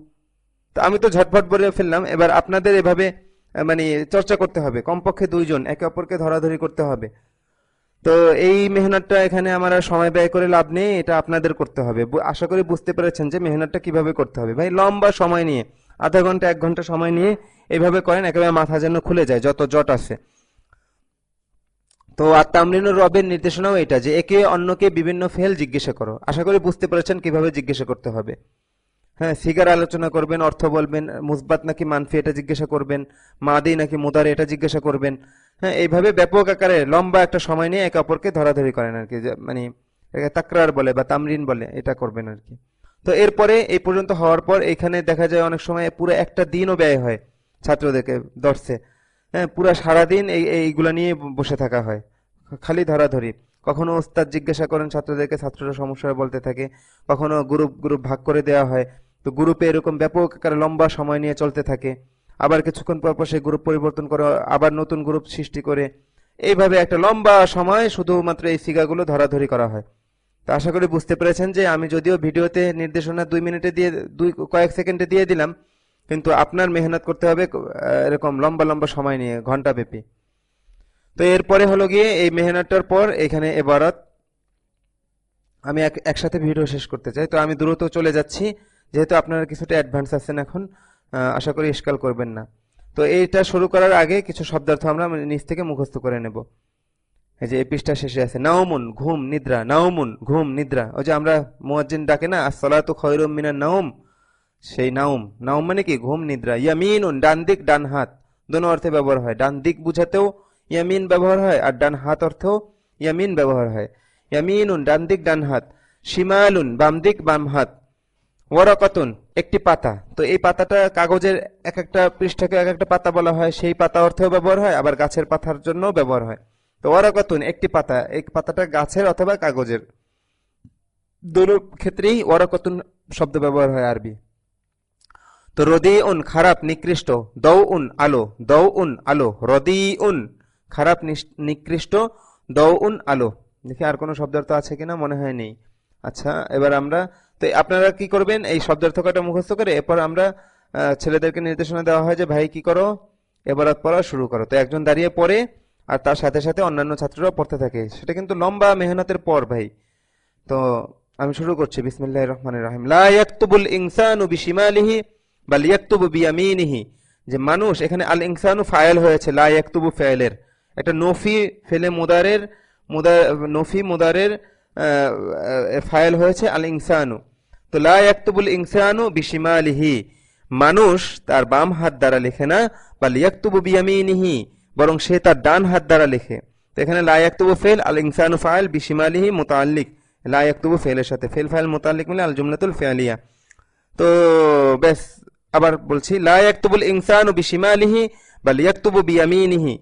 তো আমি তো ঝটফট বলে ফেললাম। এবার আপনাদের এভাবে মানে চর্চা করতে হবে, কমপক্ষে দুইজন একে অপরকে ধরাধরি করতে হবে। তো এই মেহনতটা এখানে আমার আর সময় ব্যয় করে লাভ নেই, এটা আপনাদের করতে হবে। আশা করি বুঝতে পেরেছেন যে মেহনতটা কিভাবে করতে হবে। ভাই লম্বা সময় নিয়ে, আধা ঘন্টা 1 ঘন্টা সময় নিয়ে এইভাবে করেন, একেবারে মাথা যেন খুলে যায়, যত জট আছে। তো আর তামরিনুর রবের নির্দেশনাও এটা, যে একে অন্যকে বিভিন্ন ফেল জিজ্ঞাসা করো। আশা করি বুঝতে পেরেছেন কিভাবে জিজ্ঞাসা করতে হবে। হ্যাঁ, সিগার আলোচনা করবেন, অর্থ বলবেন, মুসবাত নাকি মানফি এটা জিজ্ঞাসা করবেন, মাদি নাকি মুদারে এটা জিজ্ঞাসা করবেন। হ্যাঁ, এইভাবে ব্যাপক আকারে লম্বা একটা সময় নিয়ে একে অপরকে ধরাধরি করেন আর কি, মানে তাকরার বলে বা তামরিন বলে, এটা করবেন আর কি। তো এরপরে এই পর্যন্ত হওয়ার পর এখানে দেখা যায় অনেক সময় পুরো একটা দিনও ব্যয় হয় ছাত্রদেরকে দর্শে। হ্যাঁ, পুরো সারাদিন এইগুলা নিয়ে বসে থাকা হয়, খালি ধরাধরি। কখনো ওস্তাদ জিজ্ঞাসা করেন ছাত্রদেরকে, ছাত্ররা সমস্যা বলতে থাকে। কখনো গ্রুপ গ্রুপ ভাগ করে দেওয়া হয়, তো গ্রুপে এরকম ব্যাপক আকারে লম্বা সময় নিয়ে চলতে থাকে। আবার কিছুক্ষণ পর পর সেই গ্রুপ পরিবর্তন করে আবার নতুন গ্রুপ সৃষ্টি করে, এইভাবে একটা লম্বা সময় শুধুমাত্র এই সিগাগুলো ধরাধরি করা হয়। তো আশা করি বুঝতে পেরেছেন যে আমি যদিও ভিডিওতে নির্দেশনা 2 মিনিটে দিয়ে কয়েক সেকেন্ডে দিয়ে দিলাম, কিন্তু আপনার মেহনত করতে হবে এরকম লম্বা লম্বা সময় নিয়ে, ঘন্টা ব্যাপী। তো এরপরে হলো গিয়ে এই মেহনতটার পর এখানে এবারত, আমি একসাথে ভিডিও শেষ করতে চাই, তো আমি দ্রুত চলে যাচ্ছি, যেহেতু আপনারা কিছুটা অ্যাডভান্স আছেন এখন। আশা করি ইশকাল করবেন না। তো এইটা শুরু করার আগে কিছু শব্দার্থ আমরা নিচ থেকে মুখস্থ করে নেব। এই যে এই পৃষ্ঠা শেষে আছে নাওমুন ঘুম নিদ্রা, নাওমুন ঘুম নিদ্রা। ওই যে আমরা মুয়াজ্জিন ডাকে না আসসালাতু খায়রুম মিনান নাওম, সেই নাওম। নাওম মানে কি? ঘুম নিদ্রা। ইয়ামিনুন ডান দিক ডান হাত, দোনো অর্থে ব্যবহার হয়। ডান দিক বুঝাতেও ইয়ামিন ব্যবহার হয়, আর ডান হাত অর্থেও ইয়ামিন ব্যবহার হয়। ইয়ামিনুন ডান দিক ডান হাত, শিমালুন বাম দিক বাম হাত, ওয়ারাকাতুন একটি পাতা। তো এই পাতাটা কাগজের এক একটা পৃষ্ঠাকে এক একটা পাতা বলা হয়, সেই পাতা অর্থেও ব্যবহার হয়, আবার গাছের পাতার জন্য ব্যবহার হয়। তো ওয়ারাকাতুন একটি পাতা, এই পাতাটা গাছের অথবা কাগজের, দুটো ক্ষেত্রেই ওয়ারাকাতুন শব্দ ব্যবহার হয় আরবি। তো রদিউন খারাপ নিকৃষ্ট, দৌউন আলো, দৌউন আলো, রদিউন খারাপ নিকৃষ্ট, দৌউন আলো। দেখি আর কোনো শব্দার্থ আছে কিনা, মনে হয় নেই। আচ্ছা, এবার আমরা, তো আপনারা কি করবেন, এই শব্দার্থ কটা মুখস্থ করে এরপর আমরা ছেলেদেরকে নির্দেশনা দেওয়া হয় যে ভাই কি করো, এবারত পড়া শুরু করো। তো একজন দাঁড়িয়ে পড়ে আর তার সাথে সাথে অন্যান্য ছাত্ররাও পড়তে থাকে। সেটা কিন্তু লম্বা মেহনতের পর ভাই। তো আমি শুরু করছি, বিসমিল্লাহির রহমানির রহিম। লা ইয়াকতুবুল ইনসানু বিশিমালিহি বাল ইয়াকতুবু বিয়ামিনিহি। যে মানুষ, এখানে আল ইনসানু ফাইল হয়েছে লা ইয়াকতুবু ফাইলের, একটা নফি ফেলে মুদারের নফি মুদারের ফাইল হয়েছে আল ইনসানু। তো লা ইয়াকতুবুল ইনসানু বিশিমালিহি, মানুষ তার বাম হাত দ্বারা লেখে না, বাল ইয়াকতুবু বিয়ামিনিহি, বরং সে তার ডান হাত দ্বারা লেখে। তো এখানে লা ইয়াকতুবু ফাইল, আল ইনসানু ফাইল, বিশিমালিহি মুতাআল্লিক। লা ইয়াকতুবু ফাইলের সাথে ফাইল ফাইল মুতাআল্লিক মিলে আল জুমলাতুল ফি'লিয়া। তো বেশ, আবার বলছি, লা ইয়াকতুবুল ইনসানু বিশিমালিহি বাল ইয়াকতুবু বিয়ামিনিহি,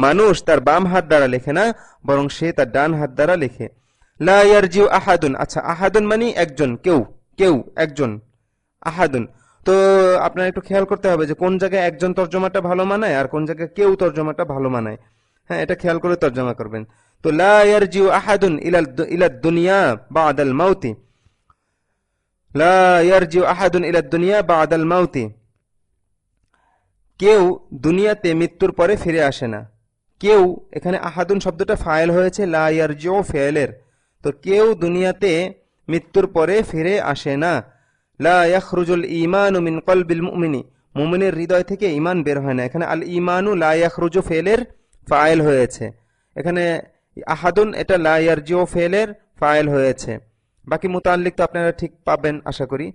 মানুষ তার বাম হাত দ্বারা লেখে না, বরং সে তার ডান হাত দ্বারা লেখে। লা ইয়ারজিউ আহাদুন, আচ্ছা আহাদুন মানে একজন, কেউ, কেউ একজন, আহাদুন। তো আপনার একটু খেয়াল করতে হবে যে কোন জায়গায় একজন তর্জমাটা ভালো মানায় আর কোন জায়গায় কেউ তর্জমাটা ভালো মানায়। হ্যাঁ, এটা খেয়াল করে তর্জমা করবেন। তো লা ইয়ারজিউ আহাদুন ইলাদ দুনিয়া বাদাল মাউতি, লা ইয়ারজিউ আহাদুন ইলাদ দুনিয়া বাদাল মাউতি, কেউ দুনিয়াতে মৃত্যুর পরে ফিরে আসে না। কেউ, এখানে আহাদুন শব্দটা ফাইল হয়েছে লা ইয়ারজিউ ফেলের। তো কেউ দুনিয়াতে মৃত্যুর পরে ফিরে আসে না। লা ইয়াখরুজুল ঈমানু মিন কলবিল মুমিনি, মুমিনের হৃদয় থেকে ঈমান বের হয় না। এখানে আল ঈমানু লা ইয়াখরুজু ফেলের ফাইল হয়েছে, এখানে আহাদুন এটা লা ইয়ারজিউ ফেলের ফাইল হয়েছে। বাকি মুতাআল্লিক তো আপনারা ঠিক পাবেন আশা করি।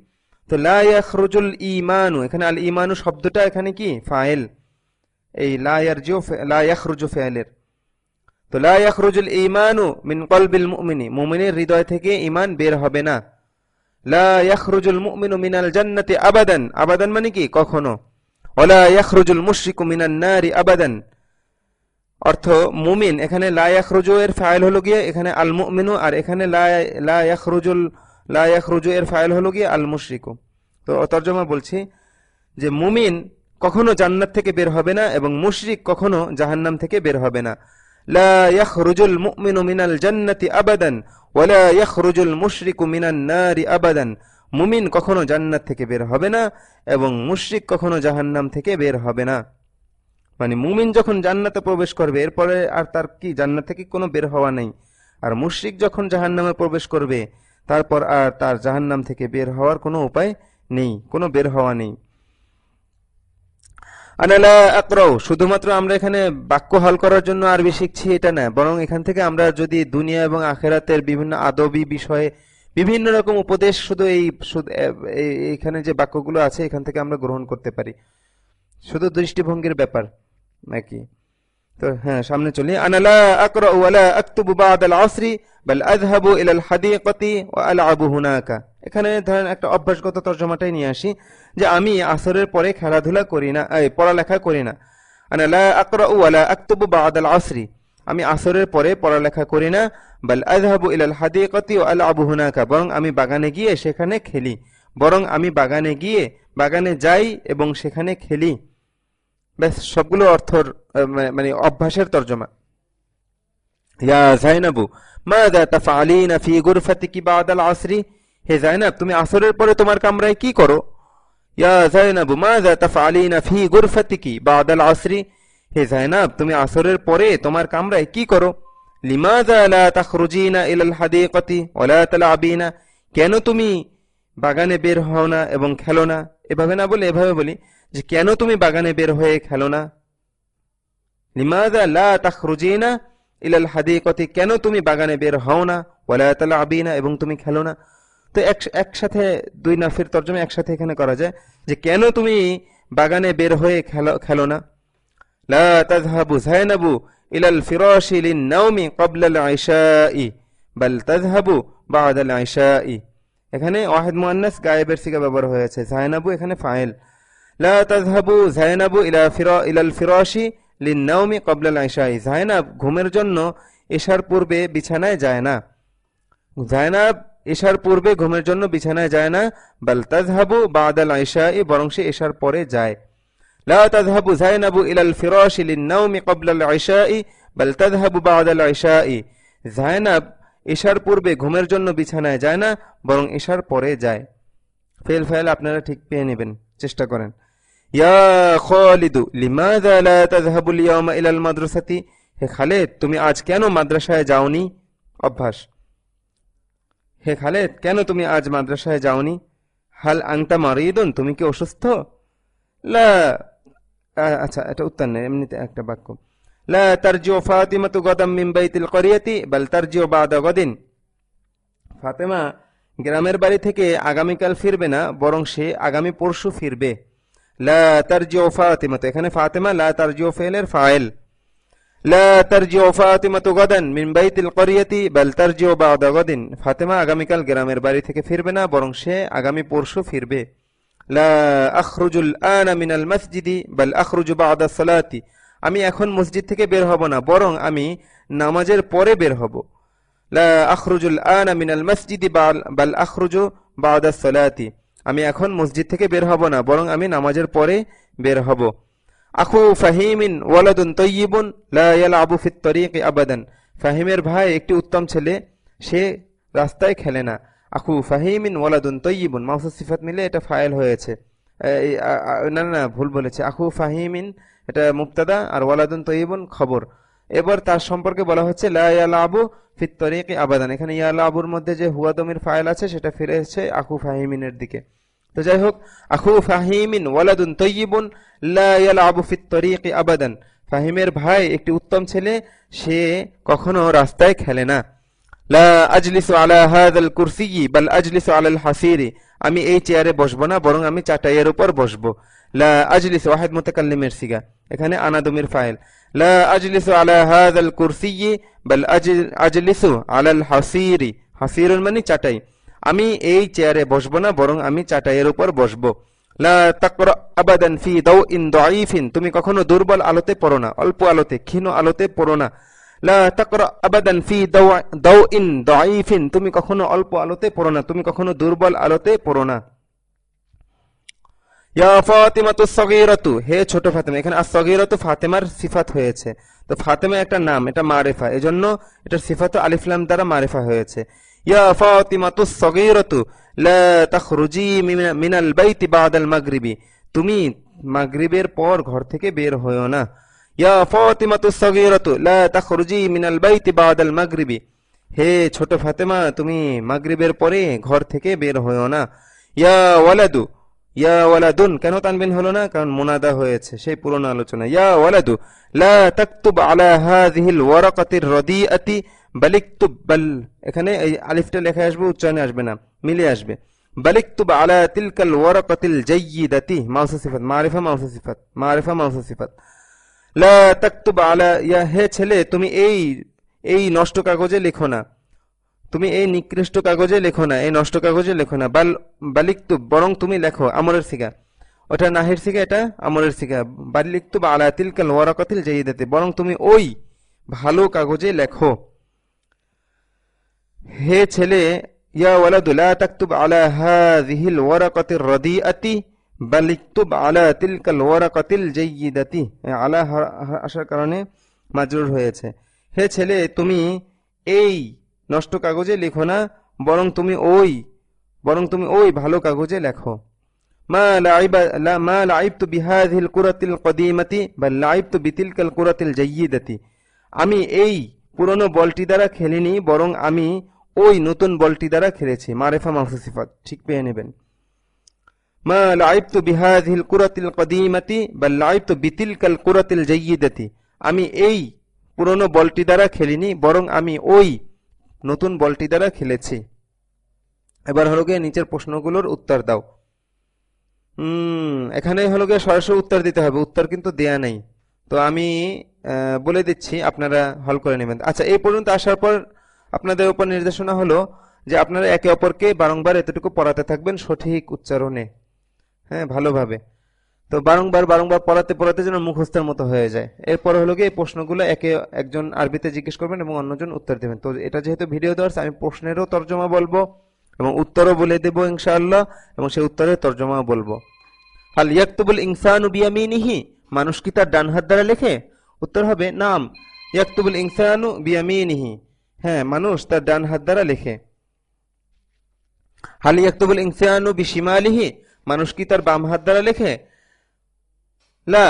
তো লা ইয়াখরুজুল ঈমানু, এখানে আল ঈমানু শব্দটা এখানে কি ফাইল, এই লা ইয়ারজিউ লা ইয়াখরুজু ফেলের। তো লা ইয়াখরুজুল ঈমানু মিন কলবিল মুমিনি, মুমিনের হৃদয় থেকে ঈমান বের হবে না। লা ইয়াখরুজুল মুমিনু মিনাল জান্নাতি আবাদান, আবাদান মানে কি কখনো। ওয়ালা ইয়াখরুজুল মুশরিকু মিনান নারি আবাদান, অর্থ মুমিন, এখানে লা ইয়াখরুজু এর ফাইল হলো গিয়ে এখানে আল মুমিনু, আর এখানে লা ইয়াখরুজু এর ফাইল হলো গিয়ে আল মুশরিকু। তো তর্জমা বলছি যে মুমিন কখনো জান্নাত থেকে বের হবে না এবং মুশরিক কখনো জাহান্নাম থেকে বের হবে না। লা ইয়াখরুজুল মুমিনু মিনাল জান্নাতি আবাদান ওয়ালা ইয়াখরুজুল মুশরিকু মিনান নারি আবাদান, মুমিন কখনো জান্নাত থেকে বের হবে না এবং মুশরিক কখনো জাহান্নাম থেকে বের হবে না। মানে মুমিন যখন জান্নাতে প্রবেশ করবে এরপরে আর তার কি জান্নাত থেকে কোনো বের হওয়া নেই, আর মুশরিক যখন জাহান্নামে প্রবেশ করবে তারপর আর তার জাহান্নাম থেকে বের হওয়ার কোনো উপায় নেই, কোনো বের হওয়া নেই। আনালা আকরাউ, শুধুমাত্র আমরা এখানে বাক্য হল করার জন্য আরবি শিখছি এটা না, বরং এখান থেকে আমরা যদি দুনিয়া এবং আখেরাতের বিভিন্ন আদবি বিষয়ে বিভিন্ন রকম উপদেশ শুধু এইখানে যে বাক্যগুলো আছে এখান থেকে আমরা গ্রহণ করতে পারি। শুধু দৃষ্টিভঙ্গির ব্যাপার নাকি। তো হ্যাঁ, সামনে চলি। আনালা আকরাউ ওয়ালা আকতুবু বাদাল আসরি বাল আযহাবু ইলাল হাদিকাতি ওয়া আলআবু হুনাকা। এখানে ধরেন একটা অভ্যাসগত তর্জমাটাই নিয়ে আসি যে আমি আসরের পরে খেলাধুলা করি না, পড়ালেখা করি না। আনালা আকরাউ ওয়ালা আকতুবু বাদাল আসরি, আমি আসরের পরে পড়ালেখা করি না। বাল আযহাবু ইলাল হাদিকাতি ওয়া আলআবু হুনাকা, বরং আমি বাগানে গিয়ে সেখানে খেলি, বরং আমি বাগানে গিয়ে বাগানে যাই এবং সেখানে খেলি। ব্যাস, সবগুলো অর্থর মানে অভ্যাসের তর্জমা। ইয়া যায়নাবু মাযা তাফআলিনা ফি গুরফাতিকি বাদাল আসরি, হে যায়নাব তুমি আসরের পরে তোমার কামরায় কি করো। ইয়া যায়নাবু মাযা তাফআলিনা ফি গুরফাতিকি বাদাল আসরি, হে যায়নাব তুমি আসরের পরে তোমার কামরায় কি করো। লিমাযা লা তাখরুজিনা ইলাল হাদীকাতি ওয়া লা তালআবিনা, কেন তুমি বাগানে বের হও না এবং খেলো না। এভাবে না বলে এভাবে বলি যে কেন তুমি বাগানে বের হয়ে খেলো না। লিমাযা লা তাখরুজিনা ইলাল হাদীকাতি, কেন তুমি বাগানে বের হও না, ওয়া লা তালআবিনা, এবং তুমি খেলো না। তো একসাথে দুই নাফির তরজমা একসাথে এখানে করা যায় যে কেন তুমি বাগানে বের হয়ে খেলো না। লা তাযহাবু যায়নাবু ইলাল ফিরাশি লিন-নাওমি ক্বাবলা আল-ইশাই বাল তাযহাবু বা'দা আল-ইশাই। এখানে ওয়াহিদ মুআন্নাস গায়েবের সিগা ব্যবহার হয়েছে, যায়নাবু এখানে ফাইল। লা তাযহাবু যায়নাবু ইলাল ফিরাশি লিন-নাওমি ক্বাবলা আল-ইশাই, যায়নাব ঘুমের জন্য এশার পূর্বে বিছানায় যায় না। যায়নাব এশার পূর্বে ঘুমের জন্য বিছানায় যায় না। বাল তাযহাবু বা'দা আল-ইশাই, বরং সে এশার পরে যায়। লা তাযহাবু যায়নাবু ইলাল ফিরাশি লিন-নাওমি ক্বাবলা আল-ইশাই বাল তাযহাবু বা'দা আল-ইশাই, যায়নাব এশার পূর্বে ঘুমের জন্য বিছানায় যায় না, বরং এশার পরে যায়। ফেল ফাইল আপনারা ঠিক পেয়ে নেবেন, চেষ্টা করেন। ইয়া খালিদু লিমাযা লা তাযহাবু আল-ইয়াওমা ইলাল মাদ্রাসাতি, হে খালিদ তুমি আজ কেন মাদ্রাসায় যাওনি। অভ্যাস, হে খালিদ কেন তুমি আজ মাদ্রাসায় যাওনি। হাল আনতা মারিদুন, তুমি কি অসুস্থ। লা, আচ্ছা এটা উত্তর নেই, এমনিতে একটা বাক্য। লা তারজিউ ফাতিমাতু গাদাম মিন বাইতিল ক্বরিয়াতি বাল তারজিউ বা'দা গাদিন, ফাতেমা গ্রামের বাড়ি থেকে আগামীকাল ফিরবে না, বরং সে আগামী পরশু ফিরবে। লা তারজিউ ফাতিমাতু, এখানে ফাতেমা লা তারজিউ ফেলের ফাইল। লা তারজিউ ফাতিমাতু গাদান মিন বাইতিল ক্বরিয়াতি বাল তারজিউ বা'দা গাদিন, ফাতেমা আগামীকাল গ্রামের বাড়ি থেকে ফিরবে না, বরং সে আগামী পরশু ফিরবে। লা আখরুজুল আনা মিনাল মসজিদি বাল আখরুজু বা'দা সালাতি, আমি এখন মসজিদ থেকে বের হব না, বরং আমি নামাজের পরে বের হব। লা আখরুজুল আনা মিনাল মসজিদি বাল আখরুজু বা'দা সালাতি, আমি এখন মসজিদ থেকে বের হব না, বরং আমি নামাজের পরে বের হব। আখু ফাহিমিন ওয়ালাদুন তাইয়িবুন লা ইয়ালআবু ফিত তরিকি আবাদান, ফাহিমের ভাই একটি উত্তম ছেলে, সে রাস্তায় খেলে না। আখু ফাহিমিন ওয়ালাদুন তাইয়িবুন, মাউসুফ সিফাত মিলে এটা ফাইল হয়েছে। না না ভুল বলেছে, আখু ফাহিমিন এটা মুবতাদা আর ওয়ালাদুন তাইয়িবুন খবর। এবার তার সম্পর্কে বলা হচ্ছে লা ইয়ালআবু ফিত তরিকি আবাদান, এখানে ইয়ালআবুর মধ্যে যে হুয়া দমির ফাইল আছে সেটা ফিরে এসেছে আখু ফাহিমিনের দিকে। তো যাই হোক, আখু ফাহিমিন ওয়ালাদুন তাইয়িবুন লা ইয়ালআবু ফিত তরিকি আবাদান, ফাহিমের ভাই একটি উত্তম ছেলে, সে কখনো রাস্তায় খেলে না। লা আজলিসু আলা হাযাল কুরসিয়্যি বাল আজলিসু আলাল হাসিরি, আমি এই চেয়ারে বসবো না, বরং আমি চাটাইয়ের উপর বসবো। লা আজলিসু ওয়াহিদ মুতাকাল্লিমের সিগা, এখানে আনাদুমির ফাইল। লা আজলিসু আলা হাযাল কুরসিয়্যি বাল আজলিসু আলাল হাসিরি, হাসিরুন মানে চাটাই, আমি এই চেয়ারে বসবো না, বরং আমি চাটাইয়ের উপর বসবো। লা তাকরা আবাদান ফি দাওইন দাঈফিন, তুমি কখনো দুর্বল আলোতে পড়ো না, অল্প আলোতে ক্ষীণ আলোতে পড়ো না। লা তাকরা আবাদান ফি দাওইন দাঈফিন, তুমি কখনো অল্প আলোতে পড়ো না, তুমি কখনো দুর্বল আলোতে পড়ো না। ইয়া ফাতিমাতু সগীরাতু, হে ছোট ফাতেমা, এখানে আস-সগীরাতু ফাতেমার সিফাত হয়েছে। তো ফাতেমা একটা নাম, এটা মারিফা, এজন্য এটার সিফাত আলিফ লাম দ্বারা মারিফা হয়েছে। ইয়া ফাতিমাতু সগীরাতু লা তাখরুজি মিনাল বাইতি বাদাল মাগরিবি, তুমি মাগরিবের পর ঘর থেকে বের হয়ো না। ইয়া ফাতিমাতু সগীরাতু লা তাখরুজি মিনাল বাইতি বাদাল মাগরিবি, হে ছোট ফাতেমা তুমি মাগরিবের পরে ঘর থেকে বের হয়ো না। ইয়া ওয়ালাদু, ইয়া ওয়ালাদুন কেন তানবিন হলো না, কারণ মুনাদা হয়েছে, সেই পুরনো আলোচনা। ইয়া ওয়ালাদু লা তাকতুব আলা হাযিহিল ওয়ারাকাতির রাদিআতি বাল ইকতুব, বাল এখানে এই আলিফটা লেখা আসবে, উচ্চারণে আসবে না, মিলে আসবে। বাল ইকতুব আলা তিলকাল ওয়ারাকাতিল জাইয়িদাতি, মাউসুফ সিফাত, মারিফা মাউসুফ সিফাত, মারিফা মাউসুফ সিফাত। লা তাকতুব আলা, ইয়া হে ছেলে তুমি এই নষ্ট কাগজে লেখো না, তুমি এই নিকৃষ্ট কাগজে লেখো না, এই নষ্ট কাগজে লেখো না। বালিকতুব, বরং তুমি লেখো, আমরের সিগা, ওটা নাহির সিগা, এটা আমরের সিগা। বালিকতুব আলা তিলকাল ওয়ারাকাতিল জাইয়িদাতি, বরং তুমি ওই ভালো কাগজে লেখো। হে ছেলে, ইয়া ওয়ালাদু লা তাকতুব আলা হাযিহিল ওয়ারাকাতির রাদিআতি বালিকতুব আলা তিলকাল ওয়ারাকাতিল জাইয়িদাতি, আলা আসার কারণে মাজরুর হয়েছে। হে ছেলে তুমি এই নষ্ট কাগজে লেখো না, বরং তুমি ওই ভালো কাগজে লেখো। মা লাইবতু বিহাযিহিল কুরাতিল কদিমাতি বাল লাইবতু বিতিলকাল কুরাতিল জাইয়িদাতি, আমি এই পুরনো বলটি দ্বারা খেলিনি, বরং আমি ওই নতুন বলটি দ্বারা খেলেছি। মারেফা মাহফুজ সিফাত ঠিক পেয়ে নেবেন। মা লাইবতু বিহাযিহিল কুরাতিল কদীমাতি বাল লাইবতু বিতিলকাল কুরাতিল জাইয়্যিদাতি। আমি এই পুরনো বলটি দ্বারা খেলিনি, বরং আমি ওই নতুন বলটি দ্বারা খেলেছি। এবার হলো গিয়ে নিচের প্রশ্নগুলোর উত্তর দাও। এখানে হলো গিয়ে সরাসরি উত্তর দিতে হবে, উত্তর কিন্তু দেয়া নেই। তো আমি বলে দিচ্ছি, আপনারা হল করে নেবেন। আচ্ছা, এই পর্যন্ত আসার পর আপনাদের উপর নির্দেশনা হলো যে আপনারা একে অপরকে বারংবার এতটুকু পড়াতে থাকবেন সঠিক উচ্চারণে, হ্যাঁ, ভালোভাবে। তো বারংবার বারংবার পড়াতে পড়াতে যেন মুখস্থের মতো হয়ে যায়। এরপর হলো গিয়ে এই প্রশ্নগুলো একজন আরবিতে জিজ্ঞেস করবেন এবং অন্যজন উত্তর দেবেন। তো এটা যেহেতু ভিডিও দেওয়া আছে, আমি প্রশ্নেরও তর্জমা বলবো এবং উত্তরও বলে দেবো ইনশাআল্লাহ, এবং সেই উত্তরের তর্জমা বলবো। হাল ইয়াকতুবুল ইনসানু বিয়ামিনিহি, মানুষ কি তার ডান হাত দ্বারা লেখে? উত্তর হবে নাম, ইয়াকতুবুল ইনসানু বিয়ামিনিহি, হ্যাঁ, মানুষ তার ডান হাত দ্বারা লেখে। হাল ইয়াকতুবুল ইনসানু বিশিমালিহি, মানুষ কি তার বাম হাত দ্বারা লেখে? লা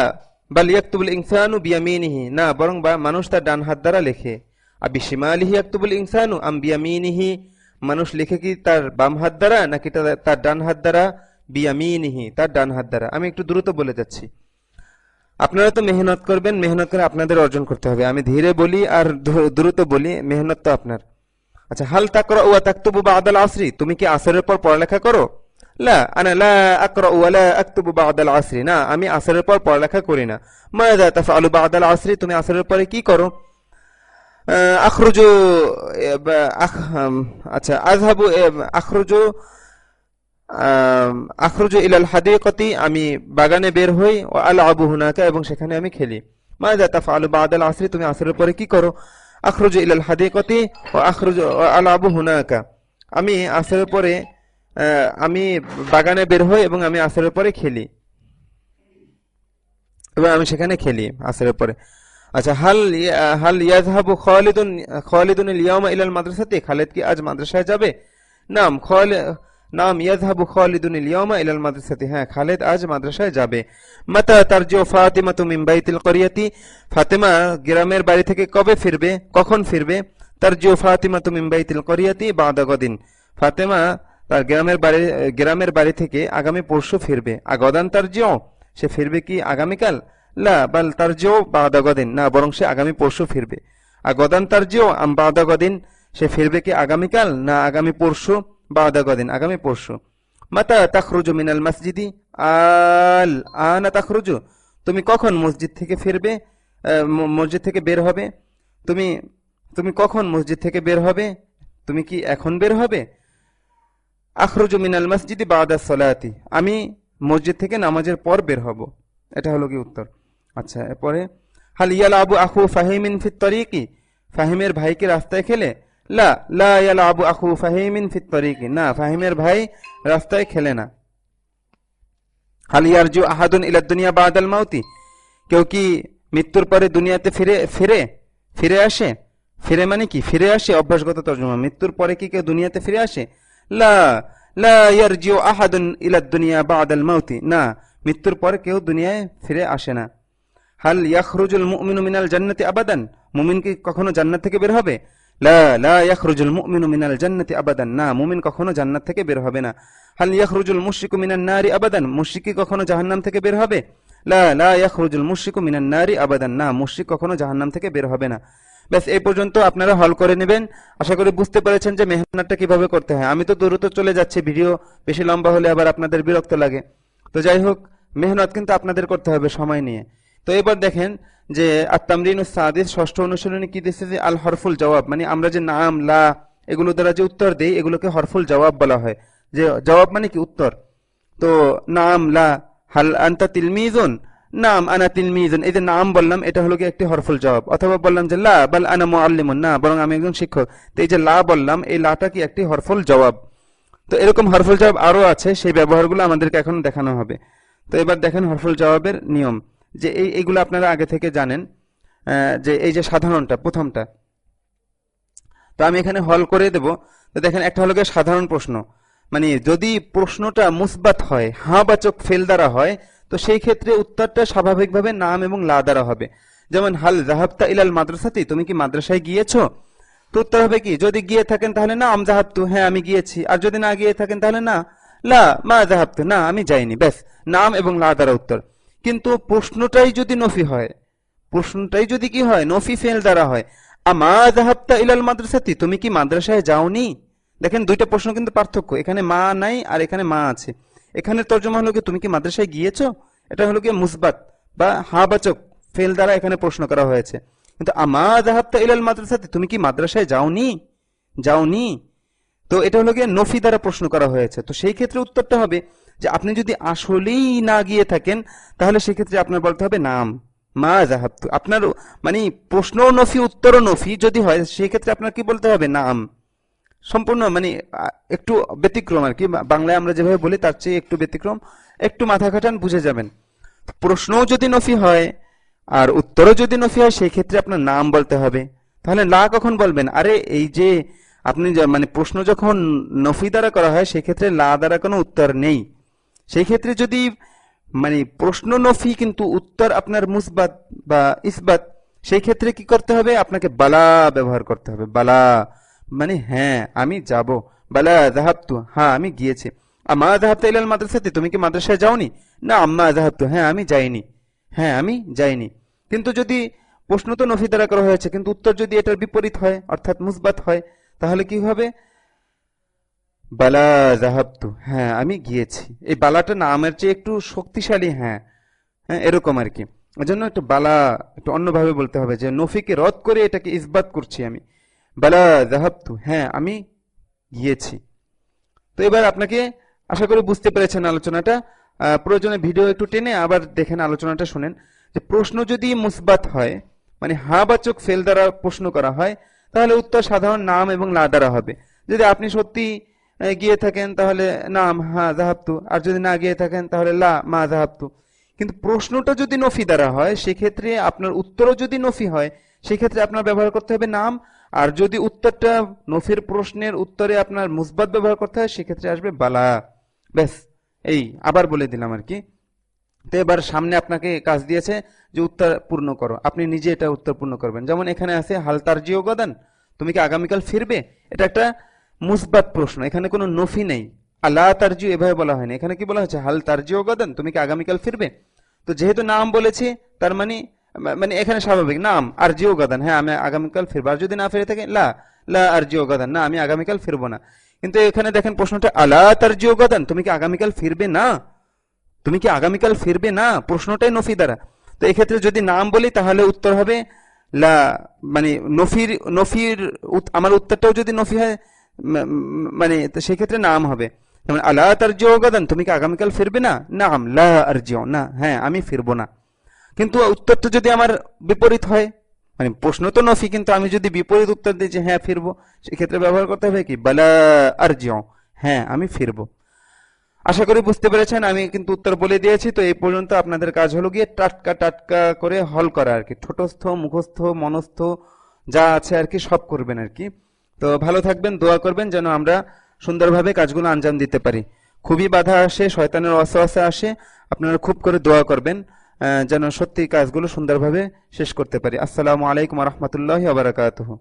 বাল ইয়াকতুবুল ইনসানু বিয়ামিনিহি, না, বরং মানুষ তার ডান হাত দ্বারা লেখে। আর বিশিমালিহি ইয়াকতুবুল ইনসানু আম বিয়ামিনিহি, মানুষ লিখে কি তার বাম হাত দ্বারা নাকি তার ডান হাত দ্বারা? বিয়ামিনিহি, তার ডান হাত দ্বারা। আমি একটু দ্রুত বলে যাচ্ছি, আপনারা তো মেহনত করবেন, মেহনত করে আপনাদের অর্জন করতে হবে। আমি ধীরে বলি আর দ্রুত বলি, মেহনত তো আপনার। আচ্ছা, হাল তাকরা ওয়া তাকতুবু বাদাল আসরি, তুমি কি আসরের পর পড়ালেখা করো? লা আনা লা আকরা ওয়া লা আকতুবু বাদাল আসরি, না, আমি আসরের পর পড়ালেখা করি না। মাযা তাফআলু বাদাল আসরি, তুমি আসরের পরে কি করো? আখরুজু, আচ্ছা, আযহাবু, আখরুজু, আখরুজু ইলাল হাদিকাতি, আমি বাগানে বের হই, ও আলআবু হুনাকা, এবং সেখানে আমি খেলি। মাযা তাফআলু বাদাল আসরি, তুমি আসরের পরে কি করো? আখরুজু ইলাল হাদিকাতি ও আখরুজু ও আলআবু হুনাকা, আমি আসরের পরে আমি বাগানে বের হই এবং আমি আসরের পরে খেলি, এবং আমি সেখানে খেলি আসরের পরে। আচ্ছা, হাল ইয়াযহাবু খালিদুন আল-ইয়াওমা ইলাল মাদ্রাসাতি, খালিদ কি আজ মাদ্রাসায় যাবে? নাম নাম ইয়াযহাবু খালিদুন আল-ইয়াওমা ইলাল মাদ্রাসাতি, হ্যাঁ, খালিদ আজ মাদ্রাসায় যাবে। মাতা তারজিউ ফাতিমাতু মিন বাইতিল ক্বরিয়াতি, ফাতেমা গ্রামের বাড়ি থেকে কবে ফিরবে, কখন ফিরবে? তারজিউ ফাতিমাতু মিন বাইতিল ক্বরিয়াতি বা'দা গাদিন, ফাতেমা তার গ্রামের বাড়ি থেকে আগামী পরশু ফিরবে। আগদান তারজিউ, সে ফিরবে কি আগামীকাল? লা বাল তারজিউ বা'দা গাদিন, না, বরং সে আগামী পরশু ফিরবে। আগদান তারজিউ আম বা'দা গাদিন, সে ফিরবে কি আগামীকাল না আগামী পরশু? বা'দা গাদিন, আগামী পরশু। মাতা তাখরুজু মিনাল মসজিদি আল আনা তাখরুজু, তুমি কখন মসজিদ থেকে ফিরবে, মসজিদ থেকে বের হবে? তুমি কখন মসজিদ থেকে বের হবে? তুমি কি এখন বের হবে? আখরুজু মিনাল মসজিদি বা'দা সলাতি, আমি মসজিদ থেকে নামাজের পর বের হব। এটা হলো কি উত্তর। আচ্ছা, এরপরে হাল ইয়ালাবু আখু ফাহিমিন ফিত তরিকি, ফাহিমের ভাই কি রাস্তায় খেলে? লা লা ইয়ালাবু আখু ফাহিমিন ফিত তরিকি, না, ফাহিমের ভাই রাস্তায় খেলে না। হাল ইয়ারজু আহাদুন ইলা দুনিয়া বাদাল মাউতি, কেউ কি মৃত্যুর পরে দুনিয়াতে ফিরে আসে? ফিরে মানে কি? ফিরে আসে, অভ্যাসগত তর্জমা। মৃত্যুর পরে কি কেউ দুনিয়াতে ফিরে আসে? লা লা ইয়ারজিউ আহাদুন ইলা দুনিয়া বাদাল মাউতি, না, মৃত্যুর পরে কেউ দুনিয়ায় ফিরে আসে না। হাল ইয়াখরুজুল মুমিনু মিনাল জান্নাতি আবাদান, মুমিন কি কখনো জান্নাত থেকে বের হবে? লা লা ইয়াখরুজুল মুমিনু মিনাল জান্নাতি আবাদান, না, মুমিন কখনো জান্নাত থেকে বের হবে না। হাল ইয়াখরুজুল মুশরিকু মিনান নারি আবাদান, মুশরিক কি কখনো জাহান্নাম থেকে বের হবে? লা লা ইয়াখরুজুল মুশরিকু মিনান নারি আবাদান, না, মুশরিক কখনো জাহান্নাম থেকে বের হবে না। ব্যাস, এই পর্যন্ত আপনারা হল করে নেবেন। আশা করি বুঝতে পেরেছেন যে মেহনতটা কিভাবে করতে হয়। আমি তো দ্রুত চলে যাচ্ছি, ভিডিও বেশি লম্বা হলে আবার আপনাদের বিরক্ত লাগে। তো যাই হোক, মেহনত কিন্তু আপনাদের করতে হবে সময় নিয়ে। তো এবার দেখেন যে আত-তামরিনুস সাদিস, ষষ্ঠ অনুশীলনী কি দিচ্ছে যে আল হরফুল জবাব, মানে আমরা যে নাম, লা, এগুলো দ্বারা যে উত্তর দেই, এগুলোকে হরফুল জবাব বলা হয়। যে জবাব মানে কি? উত্তর। তো নাম, লা, হাল আনতা তিলমিজুন, নাম আনা তিলমিজুন, এই যে নাম বললাম, এটা হলো কি একটি হরফুল জবাব। অথবা বললাম যে লা বাল আনা মুআল্লিমুন, না, বরং আমি একজন শিক্ষক। তো এই যে লা বললাম, এই লাটা কি একটি হরফুল জবাব। তো এরকম হরফুল জবাব আরো আছে, সেই ব্যবহারগুলো আমাদেরকে এখন দেখানো হবে। তো এবার দেখেন হরফুল জবাবের নিয়ম, যে এইগুলো আপনারা আগে থেকে জানেন, যে এই যে সাধারণটা প্রথমটা, তো আমি এখানে হল করে দেব। তো দেখেন, একটা হলো সাধারণ প্রশ্ন, মানে যদি প্রশ্নটা মুসবাত হয়, হাঁ বাচক ফেল দ্বারা হয়, তো সেই ক্ষেত্রে উত্তরটা স্বাভাবিকভাবে নাম এবং লা দ্বারা হবে। যেমন হাল যাহাবতা ইলাল মাদ্রাসাতি, তুমি কি মাদ্রাসায় গিয়েছো? তো উত্তর হবে কি, যদি গিয়ে থাকেন তাহলে নাম যাহাবতু, হ্যাঁ আমি গিয়েছি, আর যদি না গিয়ে থাকেন তাহলে না, লা মা যাহাবতু, না আমি যাইনি। ব্যাস, নাম এবং লা দ্বারা উত্তর। কিন্তু প্রশ্নটাই যদি নফি হয়, প্রশ্নটাই যদি কি হয়, নফি ফেল দ্বারা হয়, আমা যাহাবতা ইলাল মাদ্রাসাতি, তুমি কি মাদ্রাসায় যাওনি? দেখেন দুইটা প্রশ্ন কিন্তু পার্থক্য, এখানে মা নাই আর এখানে মা আছে। এখানে তর্জমা হলো কি, তুমি কি মাদ্রাসায় গিয়েছো, এটা হলো কি মুসবাত বা হাবাচক ফেল দ্বারা এখানে প্রশ্ন করা হয়েছে। কিন্তু আমা যাহাবতা ইলাল মাদ্রাসাতি, তুমি কি মাদ্রাসায় যাওনি, যাওনি, তো এটা হলো গিয়ে নফি দ্বারা প্রশ্ন করা হয়েছে। তো সেই ক্ষেত্রে উত্তরটা হবে যে আপনি যদি আসলেই না গিয়ে থাকেন তাহলে সেক্ষেত্রে আপনার বলতে হবে নাম মা জাহাবতু। আপনার মানে প্রশ্নও নফি উত্তরও নফি যদি হয় সেই ক্ষেত্রে আপনার কি বলতে হবে, নাম। সম্পূর্ণ মানে একটু ব্যতিক্রম আর কি, বাংলায় আমরা যেভাবে বলি তার চেয়ে একটু ব্যতিক্রম, একটু মাথা খাটান বুঝে যাবেন। প্রশ্নও যদি নফি হয় আর উত্তরও যদি নফি হয় সেই ক্ষেত্রে আপনার নাম বলতে হবে। তাহলে লা কখন বলবেন? আরে এই যে আপনি মানে প্রশ্ন যখন নফি দ্বারা করা হয় সেই ক্ষেত্রে লা দ্বারা কোনো উত্তর নেই। সেই ক্ষেত্রে যদি মানে প্রশ্ন নফি কিন্তু উত্তর আপনার মুসবাত বা ইসবাত, সেই ক্ষেত্রে কি করতে হবে, আপনাকে বালা ব্যবহার করতে হবে। বালা মানে হ্যাঁ আমি যাব, বালা যাহাবতু, হ্যাঁ আমি গিয়েছি। আমা যাহাবতা ইলাল মাদ্রাসাতি, তুমি কি মাদ্রাসায় যাওনি? না আম্মা যাহাবতু, হ্যাঁ আমি যাইনি, হ্যাঁ আমি যাইনি। কিন্তু যদি প্রশ্ন তো নফি দ্বারা করা হয়েছে কিন্তু উত্তর যদি এটার বিপরীত হয় অর্থাৎ মুসবাত হয় তাহলে কি হবে, বালা যাহাবতু, হ্যাঁ আমি গিয়েছি। এই বালাটা নামের চেয়ে একটু শক্তিশালী, হ্যাঁ হ্যাঁ এরকম আর কি। এজন্য একটু বালা একটু অন্যভাবে বলতে হবে, যে নফিকে রদ করে এটাকে ইসবাত করছি আমি। বালা যাহাবতু, হ্যাঁ আমি গিয়েছি। তো এবার আপনাকে আশা করি বুঝতে পেরেছেন আলোচনাটা। প্রয়োজনে ভিডিও একটু টেনে আবার দেখেন, আলোচনাটা শুনেন। যে প্রশ্ন যদি মুসবাত হয় মানে হা বাচক ফেল দ্বারা প্রশ্ন করা হয় তাহলে উত্তর সাধারণ নাম এবং লা দ্বারা হবে। যদি আপনি সত্যি গিয়ে থাকেন তাহলে নাম হা যাহাবতু, আর যদি না গিয়ে থাকেন তাহলে লা মা যাহাবতু। কিন্তু প্রশ্নটা যদি নফি দ্বারা হয় সেক্ষেত্রে আপনার উত্তরও যদি নফি হয় সেক্ষেত্রে আপনার ব্যবহার করতে হবে নাম। আর যদি উত্তরটা নফির প্রশ্নের উত্তরে আপনার মুসবাত ব্যবহার করতে হয় সেক্ষেত্রে আসবে বালা। ব্যাস, এই আবার বলে দিলাম আর কি। তো এবার সামনে আপনাকে কাজ দিয়েছে যে উত্তর পূর্ণ করো, আপনি নিজে এটা উত্তর পূর্ণ করবেন। যেমন এখানে আছে হাল তারজিও গদান, তুমি কি আগামীকাল ফিরবে, এটা একটা মুসবাত প্রশ্ন, এখানে কোনো নফি নেই। আল্লাহ তারজিও এভাবে বলা হয়নি, এখানে কি বলা হয়েছে, হাল তারজিও গদান, তুমি কি আগামীকাল ফিরবে। তো যেহেতু নাম বলেছি তার মানে মানে এখানে স্বাভাবিক নাম আর জিও গদান, হ্যাঁ আমি আগামীকাল ফিরবো। আর যদি না ফিরে থাকে লা লা আর জিও গদান, না আমি আগামীকাল ফিরবো না। কিন্তু এখানে দেখেন প্রশ্নটা আলা তার জিও গদান, তুমি কি আগামীকাল ফিরবে না, তুমি কি আগামীকাল ফিরবে না, প্রশ্নটাই নফি দ্বারা। তো এক্ষেত্রে যদি নাম বলি তাহলে উত্তর হবে লা, মানে নফির নফির আমার উত্তরটাও যদি নফি হয় মানে সেক্ষেত্রে নাম হবে। যেমন আলা তারজিউ গাদান, তুমি কি আগামীকাল ফিরবে না, নাম লা আরজিউ, না হ্যাঁ আমি ফিরবো না। কিন্তু উত্তরটা যদি আমার বিপরীত হয়, মানে প্রশ্ন তো নফি কিন্তু আমি যদি বিপরীত উত্তর দিই যে হ্যাঁ ফিরবো, সেক্ষেত্রে ব্যবহার করতে হবে কি, বালা আরজিউ, হ্যাঁ আমি ফিরবো। আশা করি বুঝতে পেরেছেন, আমি কিন্তু উত্তর বলে দিয়েছি। তো এই পর্যন্ত আপনাদের কাজ হলো গিয়ে টাটকা টাটকা করে হল করা আর কি, ঠোঁটস্থ মুখস্থ মনস্থ যা আছে আর কি সব করবেন আর কি। তো ভালো থাকবেন, দোয়া করবেন যেন আমরা সুন্দরভাবে কাজগুলো আঞ্জাম দিতে পারি। খুবই বাধা আসে, শয়তানের ওয়াসওয়াসা আসে, আপনারা খুব করে দোয়া করবেন যেন সত্যি কাজগুলো সুন্দরভাবে শেষ করতে পারি। আসসালামু আলাইকুম ওয়া রাহমাতুল্লাহি ওয়া বারাকাতুহু।